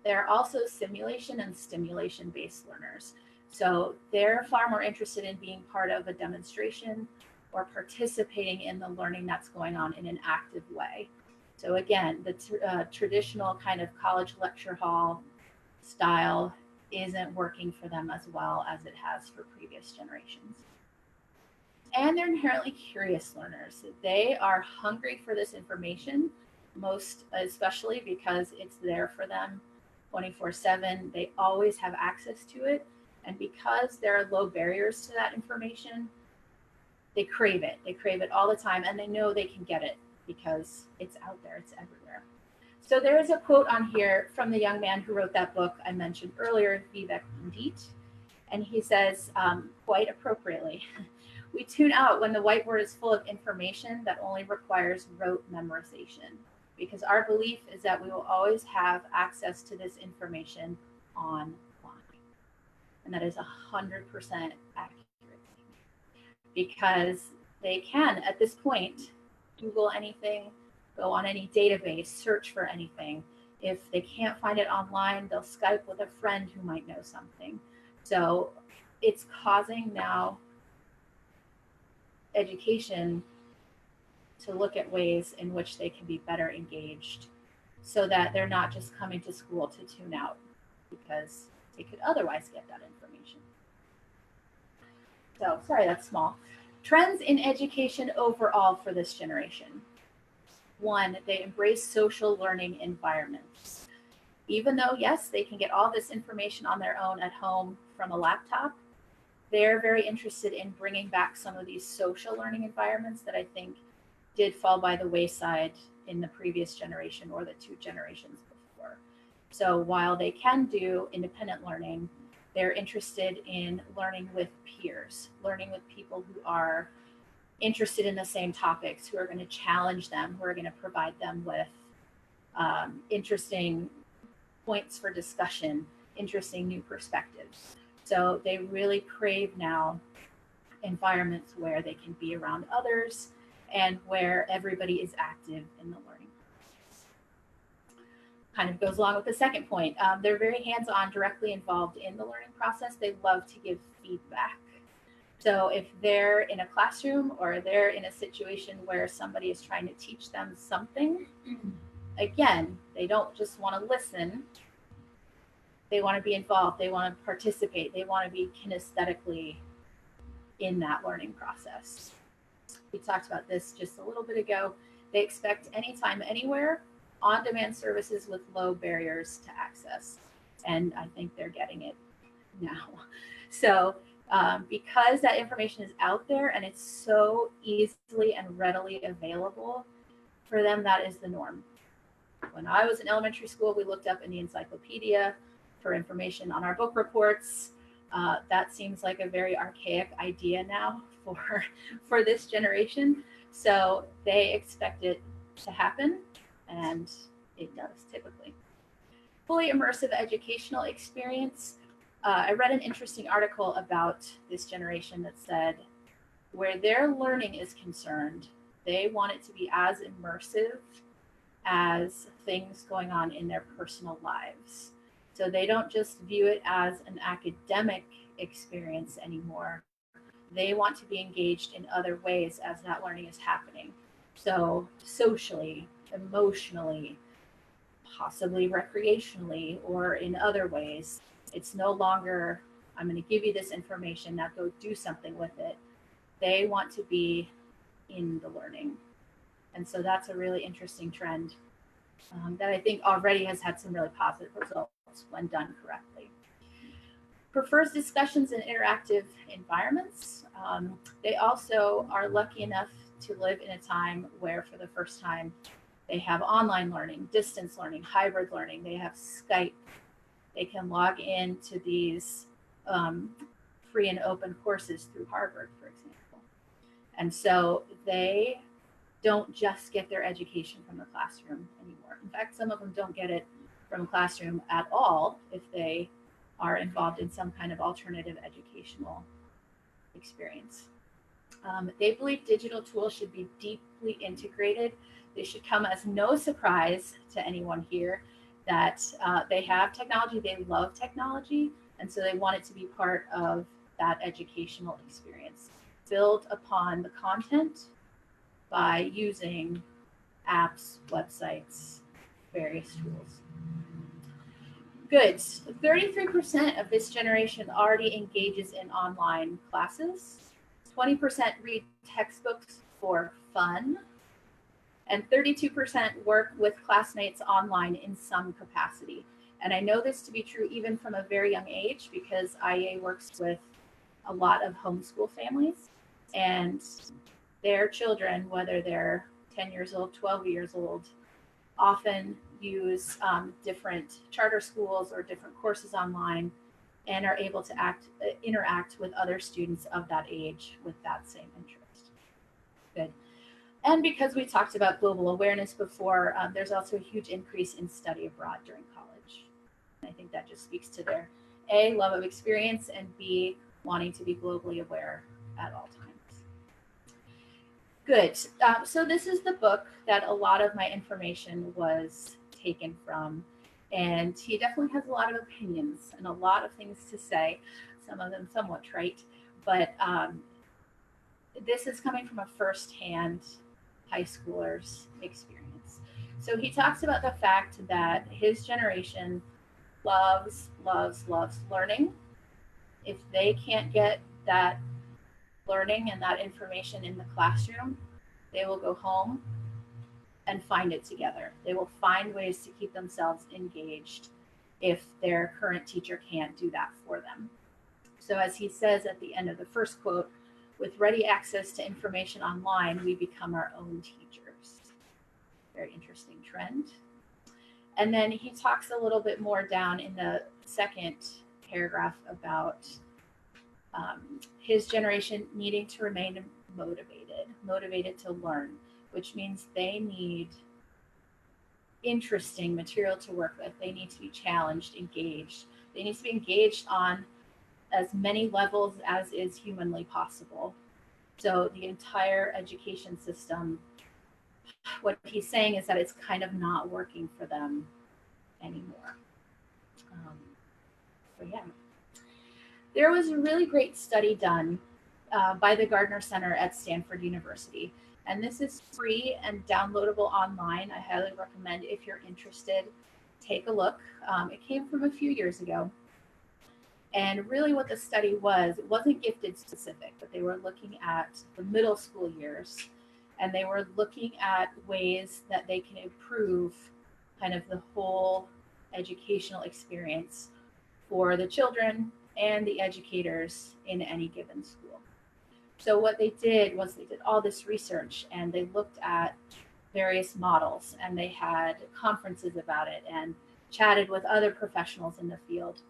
They're also simulation and stimulation based learners. So they're far more interested in being part of a demonstration or participating in the learning that's going on in an active way. So again, the traditional kind of college lecture hall style isn't working for them as well as it has for previous generations. And they're inherently curious learners. They are hungry for this information, most especially because it's there for them 24/7. They always have access to it. And because there are low barriers to that information, they crave it. They crave it all the time, and they know they can get it because it's out there, it's everywhere. So there is a quote on here from the young man who wrote that book I mentioned earlier, Vivek Pandit, and he says, quite appropriately, "We tune out when the whiteboard is full of information that only requires rote memorization, because our belief is that we will always have access to this information online." And that is 100% accurate, because they can, at this point, Google anything, go on any database, search for anything. If they can't find it online, they'll Skype with a friend who might know something. So it's causing now education to look at ways in which they can be better engaged so that they're not just coming to school to tune out because they could otherwise get that information. So, sorry, that's small. Trends in education overall for this generation. 1, they embrace social learning environments. Even though, yes, they can get all this information on their own at home from a laptop, they're very interested in bringing back some of these social learning environments that I think did fall by the wayside in the previous generation or the 2 generations before. So while they can do independent learning, they're interested in learning with peers, learning with people who are interested in the same topics, who are going to challenge them, who are going to provide them with interesting points for discussion, interesting new perspectives. So they really crave now environments where they can be around others and where everybody is active in the learning. Kind of goes along with the second point. They're very hands-on, directly involved in the learning process. They love to give feedback. So if they're in a classroom or they're in a situation where somebody is trying to teach them something, again, they don't just want to listen. They want to be involved. They want to participate. They want to be kinesthetically in that learning process. We talked about this just a little bit ago. They expect anytime, anywhere, on-demand services with low barriers to access. And I think they're getting it now. So because that information is out there and it's so easily and readily available, for them, that is the norm. When I was in elementary school, we looked up in the encyclopedia for information on our book reports. That seems like a very archaic idea now for this generation. So they expect it to happen, and it does typically. Fully immersive educational experience. I read an interesting article about this generation that said where their learning is concerned, they want it to be as immersive as things going on in their personal lives. So they don't just view it as an academic experience anymore. They want to be engaged in other ways as that learning is happening. So socially, emotionally, possibly recreationally, or in other ways. It's no longer, I'm going to give you this information, now go do something with it. They want to be in the learning. And so that's a really interesting trend that I think already has had some really positive results when done correctly. Prefers discussions in interactive environments. They also are lucky enough to live in a time where for the first time they have online learning, distance learning, hybrid learning. They have Skype. They can log into these free and open courses through Harvard, for example. And so they don't just get their education from the classroom anymore. In fact, some of them don't get it from a classroom at all if they are involved in some kind of alternative educational experience. They believe digital tools should be deeply integrated. They should come as no surprise to anyone here that they have technology, they love technology, and so they want it to be part of that educational experience. Build upon the content by using apps, websites, various tools. Good. 33% of this generation already engages in online classes. 20% read textbooks for fun. And 32% work with classmates online in some capacity. And I know this to be true even from a very young age because IA works with a lot of homeschool families. And their children, whether they're 10 years old, 12 years old, often use different charter schools or different courses online and are able to interact with other students of that age with that same interest. Good. And because we talked about global awareness before, there's also a huge increase in study abroad during college. And I think that just speaks to their A, love of experience, and B, wanting to be globally aware at all times. Good. So this is the book that a lot of my information was taken from. And he definitely has a lot of opinions and a lot of things to say, some of them somewhat trite, but this is coming from a firsthand high schooler's experience. So he talks about the fact that his generation loves learning. If they can't get that learning and that information in the classroom, they will go home and find it together. They will find ways to keep themselves engaged if their current teacher can't do that for them. So as he says at the end of the first quote, with ready access to information online, we become our own teachers. Very interesting trend. And then he talks a little bit more down in the second paragraph about his generation needing to remain motivated to learn, which means they need interesting material to work with. They need to be challenged, engaged. They need to be engaged on as many levels as is humanly possible. So the entire education system, what he's saying is that it's kind of not working for them anymore. So yeah, there was a really great study done by the Gardner Center at Stanford University. And this is free and downloadable online. I highly recommend, if you're interested, take a look. It came from a few years ago. And really what the study was, it wasn't gifted specific, but they were looking at the middle school years. And they were looking at ways that they can improve kind of the whole educational experience for the children and the educators in any given school. So what they did was they did all this research and they looked at various models and they had conferences about it and chatted with other professionals in the field.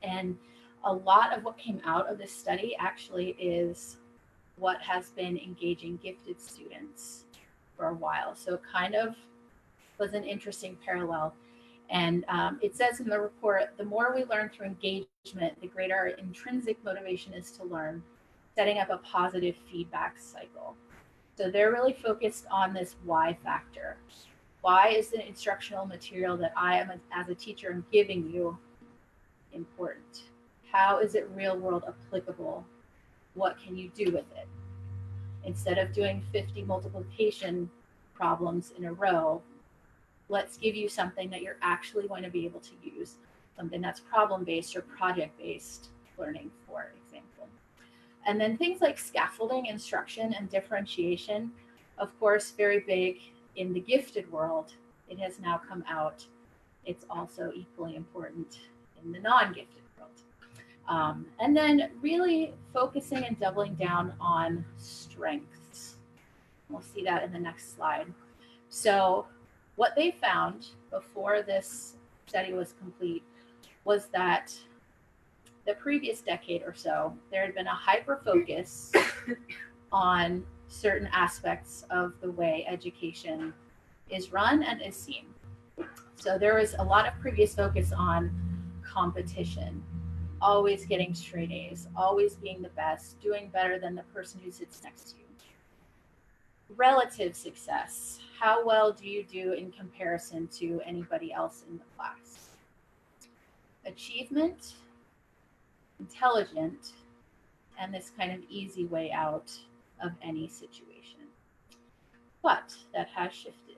And a lot of what came out of this study actually is what has been engaging gifted students for a while. So it kind of was an interesting parallel. And it says in the report, the more we learn through engagement, the greater our intrinsic motivation is to learn, setting up a positive feedback cycle. So they're really focused on this why factor. Why is the instructional material that I am, as a teacher, am giving you important? How is it real world applicable? What can you do with it? Instead of doing 50 multiplication problems in a row, let's give you something that you're actually going to be able to use, something that's problem-based or project-based learning, for example. And then things like scaffolding, instruction, and differentiation, of course, very big in the gifted world. It has now come out. It's also equally important in the non-gifted world. And then really focusing and doubling down on strengths. We'll see that in the next slide. So what they found before this study was complete was that the previous decade or so, there had been a hyper focus on certain aspects of the way education is run and is seen. So there was a lot of previous focus on competition, always getting straight A's, always being the best, doing better than the person who sits next to you. Relative success, how well do you do in comparison to anybody else in the class? Achievement, intelligent, and this kind of easy way out of any situation. But that has shifted.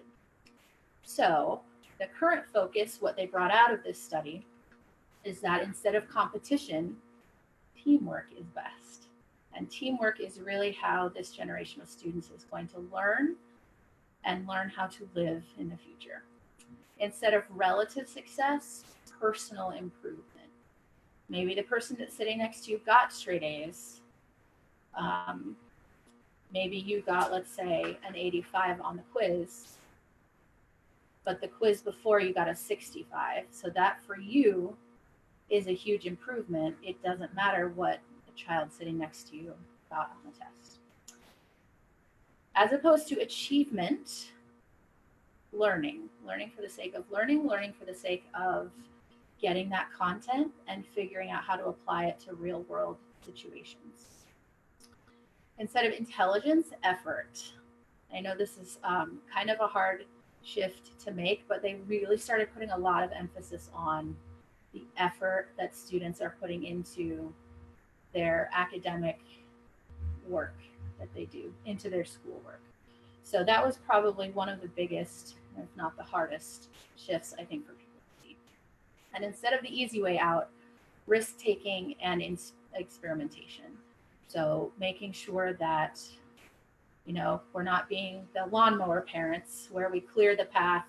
So the current focus, what they brought out of this study, is that instead of competition, teamwork is best. And teamwork is really how this generation of students is going to learn and learn how to live in the future. Instead of relative success, personal improvement. Maybe the person that's sitting next to you got straight A's. Maybe you got, let's say, an 85 on the quiz, but the quiz before you got a 65. So that for you is a huge improvement. It doesn't matter what the child sitting next to you got on the test. As opposed to achievement, learning for the sake of learning for the sake of getting that content and figuring out how to apply it to real world situations. Instead of intelligence, effort. I know this is kind of a hard shift to make, but they really started putting a lot of emphasis on the effort that students are putting into their academic work that they do, into their schoolwork. So that was probably one of the biggest, if not the hardest, shifts, I think, for people to see. And instead of the easy way out, risk-taking and experimentation. So making sure that, we're not being the lawnmower parents where we clear the path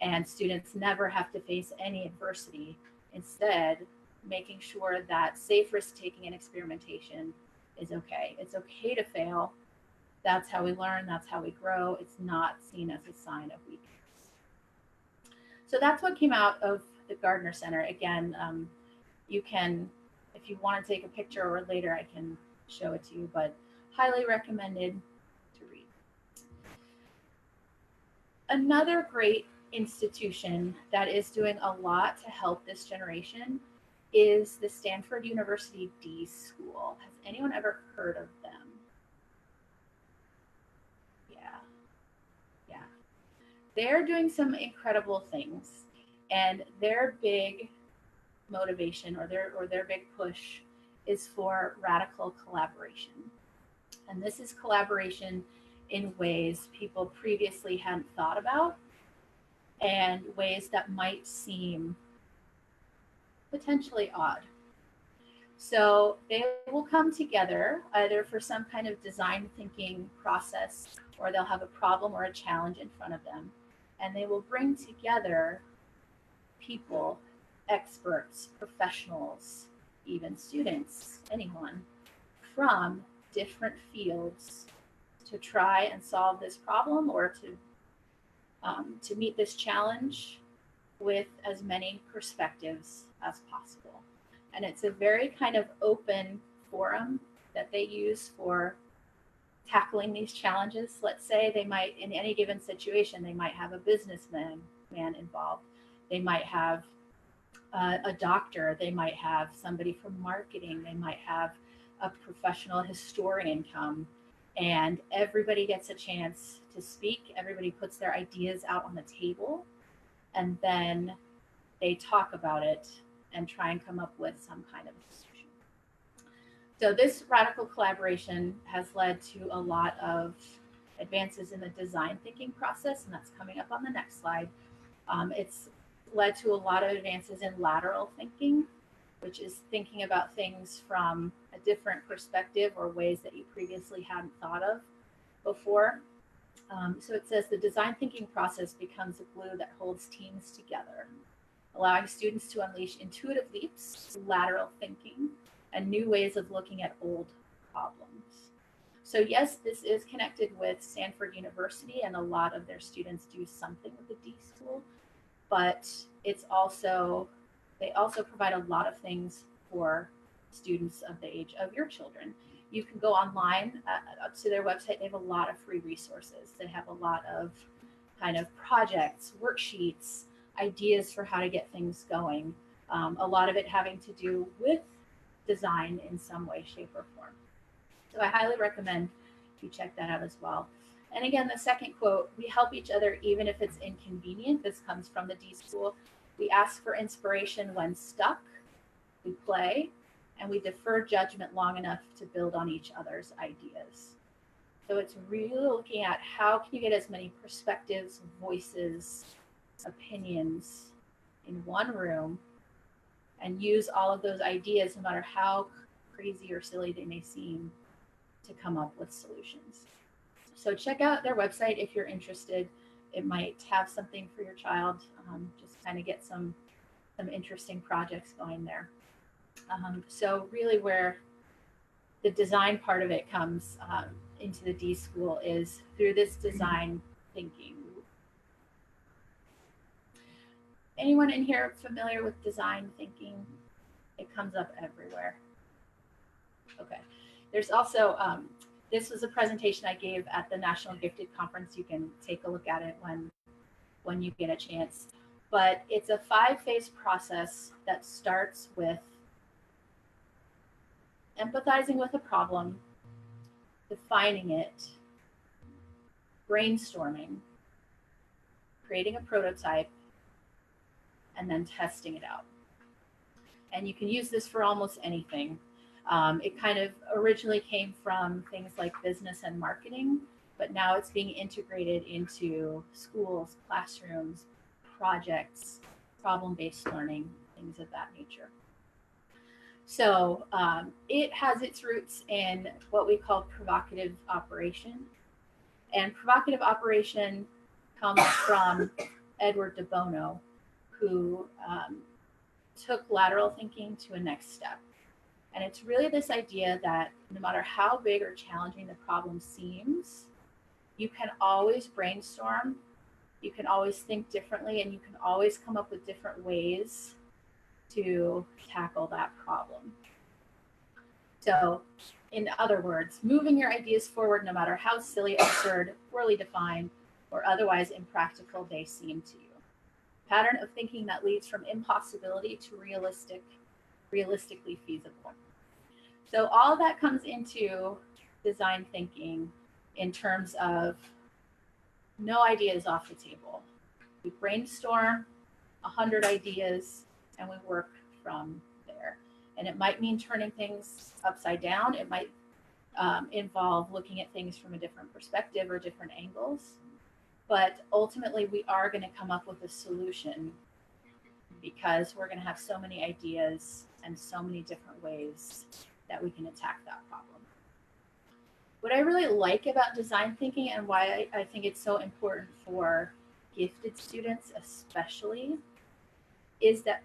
and students never have to face any adversity. Instead, making sure that safe risk-taking and experimentation is okay. It's okay to fail. That's how we learn. That's how we grow. It's not seen as a sign of weakness. So that's what came out of the Gardner Center. Again, you can, if you want to take a picture or later, I can show it to you, but highly recommended to read. Another great institution that is doing a lot to help this generation is the Stanford University D School. Has anyone ever heard of them? Yeah. They're doing some incredible things, and their big motivation or their big push is for radical collaboration. And this is collaboration in ways people previously hadn't thought about, and ways that might seem potentially odd. So they will come together either for some kind of design thinking process, or they'll have a problem or a challenge in front of them, and they will bring together people, experts, professionals, even students, anyone from different fields to try and solve this problem, or to meet this challenge with as many perspectives as possible. And it's a very kind of open forum that they use for tackling these challenges. Let's say they might, in any given situation, they might have a businessman involved. They might have a doctor. They might have somebody from marketing. They might have a professional historian come, and everybody gets a chance to speak. Everybody puts their ideas out on the table, and then they talk about it and try and come up with some kind of solution. So this radical collaboration has led to a lot of advances in the design thinking process, and that's coming up on the next slide. It's led to a lot of advances in lateral thinking, which is thinking about things from a different perspective or ways that you previously hadn't thought of before. So it says the design thinking process becomes a glue that holds teams together, allowing students to unleash intuitive leaps, lateral thinking, and new ways of looking at old problems. So yes, this is connected with Stanford University, and a lot of their students do something with the D School, but it's also, they also provide a lot of things for students of the age of your children. You can go online to their website. They have a lot of free resources. They have a lot of kind of projects, worksheets, ideas for how to get things going. A lot of it having to do with design in some way, shape, or form. So I highly recommend you check that out as well. And again, the second quote, we help each other even if it's inconvenient. This comes from the D School. We ask for inspiration when stuck, we play, and we defer judgment long enough to build on each other's ideas. So it's really looking at how can you get as many perspectives, voices, opinions in one room, and use all of those ideas, no matter how crazy or silly they may seem, to come up with solutions. So check out their website if you're interested. It might have something for your child. Just kind of get some interesting projects going there. So really where the design part of it comes into the D School is through this design thinking. Anyone in here familiar with design thinking? It comes up everywhere. Okay. There's also, this was a presentation I gave at the National Gifted Conference. You can take a look at it when you get a chance. But it's a 5-phase process that starts with empathizing with a problem, defining it, brainstorming, creating a prototype, and then testing it out. And you can use this for almost anything. It kind of originally came from things like business and marketing, but now it's being integrated into schools, classrooms, projects, problem-based learning, things of that nature. So it has its roots in what we call provocative operation. And provocative operation comes from Edward de Bono, who took lateral thinking to a next step. And it's really this idea that no matter how big or challenging the problem seems, you can always brainstorm, you can always think differently, and you can always come up with different ways to tackle that problem. So in other words, moving your ideas forward no matter how silly, absurd, poorly defined, or otherwise impractical they seem to you. Pattern of thinking that leads from impossibility to realistic realistically feasible. So all that comes into design thinking in terms of no idea is off the table. We brainstorm 100 ideas and we work from there. And it might mean turning things upside down. It might involve looking at things from a different perspective or different angles. But ultimately, we are going to come up with a solution because we're going to have so many ideas and so many different ways that we can attack that problem. What I really like about design thinking and why I think it's so important for gifted students especially is that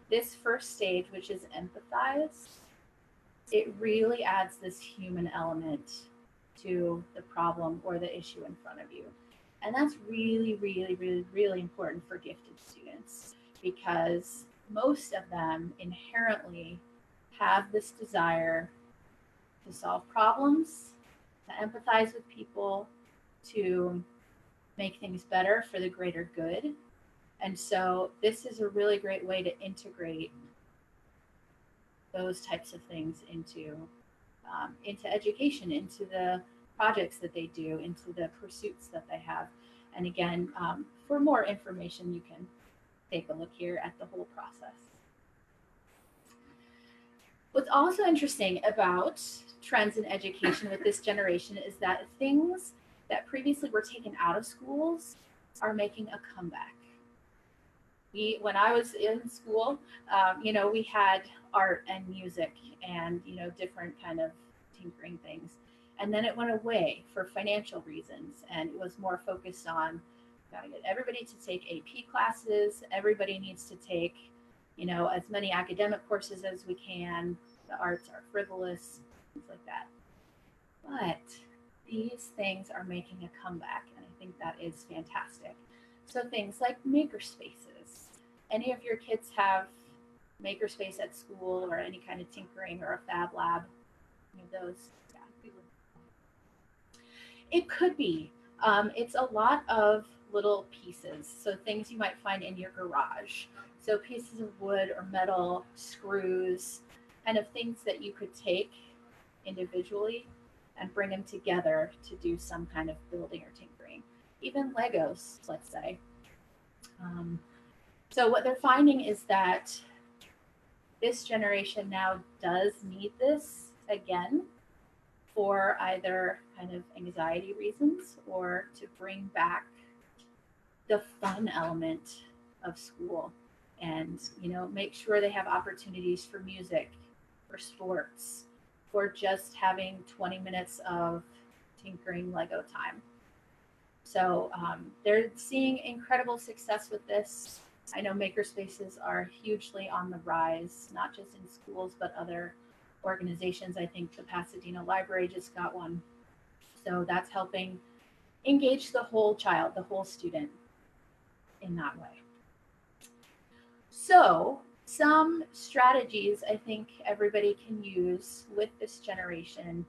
this first stage, which is empathize, it really adds this human element to the problem or the issue in front of you. And that's really, really, really, really important for gifted students because most of them inherently have this desire to solve problems, to empathize with people, to make things better for the greater good. And so this is a really great way to integrate those types of things into education, into the projects that they do, into the pursuits that they have. And again, for more information, you can take a look here at the whole process. What's also interesting about trends in education with this generation is that things that previously were taken out of schools are making a comeback. When I was in school, we had art and music and, different kind of tinkering things. And then it went away for financial reasons. And it was more focused on, gotta get everybody to take AP classes. Everybody needs to take, as many academic courses as we can. The arts are frivolous, things like that. But these things are making a comeback. And I think that is fantastic. So things like makerspaces. Any of your kids have makerspace at school or any kind of tinkering or a fab lab? Any of those? Yeah. It could be. It's a lot of little pieces. So things you might find in your garage. So pieces of wood or metal, screws, kind of things that you could take individually and bring them together to do some kind of building or tinkering. Even Legos, let's say. So what they're finding is that this generation now does need this again for either kind of anxiety reasons or to bring back the fun element of school and, make sure they have opportunities for music, for sports, for just having 20 minutes of tinkering Lego time. So they're seeing incredible success with this. I know makerspaces are hugely on the rise, not just in schools, but other organizations. I think the Pasadena Library just got one. So that's helping engage the whole child, the whole student in that way. So some strategies I think everybody can use with this generation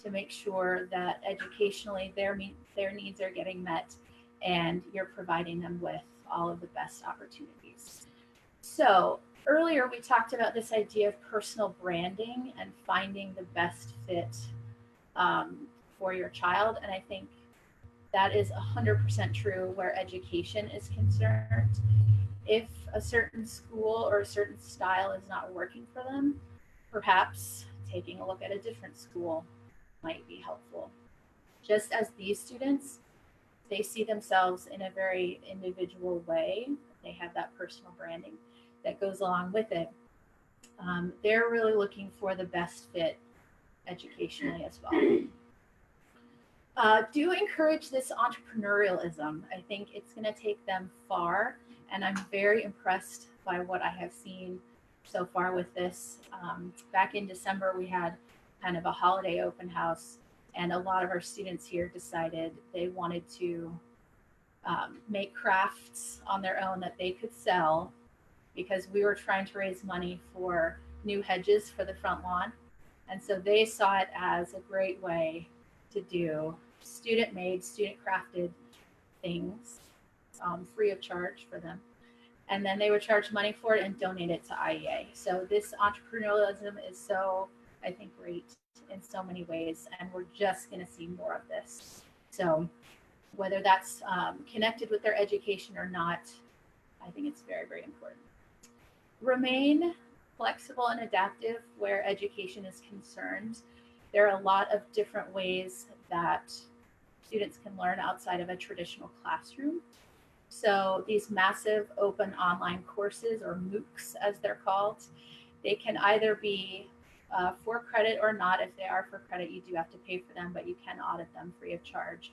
to make sure that educationally their needs are getting met and you're providing them with all of the best opportunities. So earlier we talked about this idea of personal branding and finding the best fit for your child. And I think that is 100% true where education is concerned. If a certain school or a certain style is not working for them, perhaps taking a look at a different school might be helpful. Just as these students, they see themselves in a very individual way. They have that personal branding that goes along with it. They're really looking for the best fit educationally as well. Do encourage this entrepreneurialism. I think it's going to take them far, and I'm very impressed by what I have seen so far with this. Back in December, we had kind of a holiday open house, and a lot of our students here decided they wanted to make crafts on their own that they could sell because we were trying to raise money for new hedges for the front lawn. And so they saw it as a great way to do student-made, student-crafted things free of charge for them. and then they would charge money for it and donate it to IEA. So this entrepreneurialism is so, I think, great in so many ways, and we're just going to see more of this. So whether that's connected with their education or not, I think it's very, very important. Remain flexible and adaptive where education is concerned. There are a lot of different ways that students can learn outside of a traditional classroom. So these massive open online courses, or MOOCs as they're called, they can either be for credit or not. If they are for credit, you do have to pay for them, but you can audit them free of charge.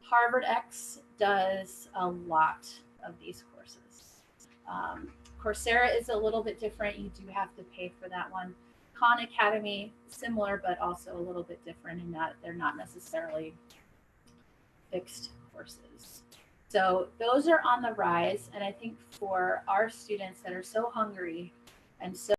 Harvard X does a lot of these courses. Coursera is a little bit different. You do have to pay for that one. Khan Academy, similar, but also a little bit different in that they're not necessarily fixed courses. So those are on the rise. And I think for our students that are so hungry and so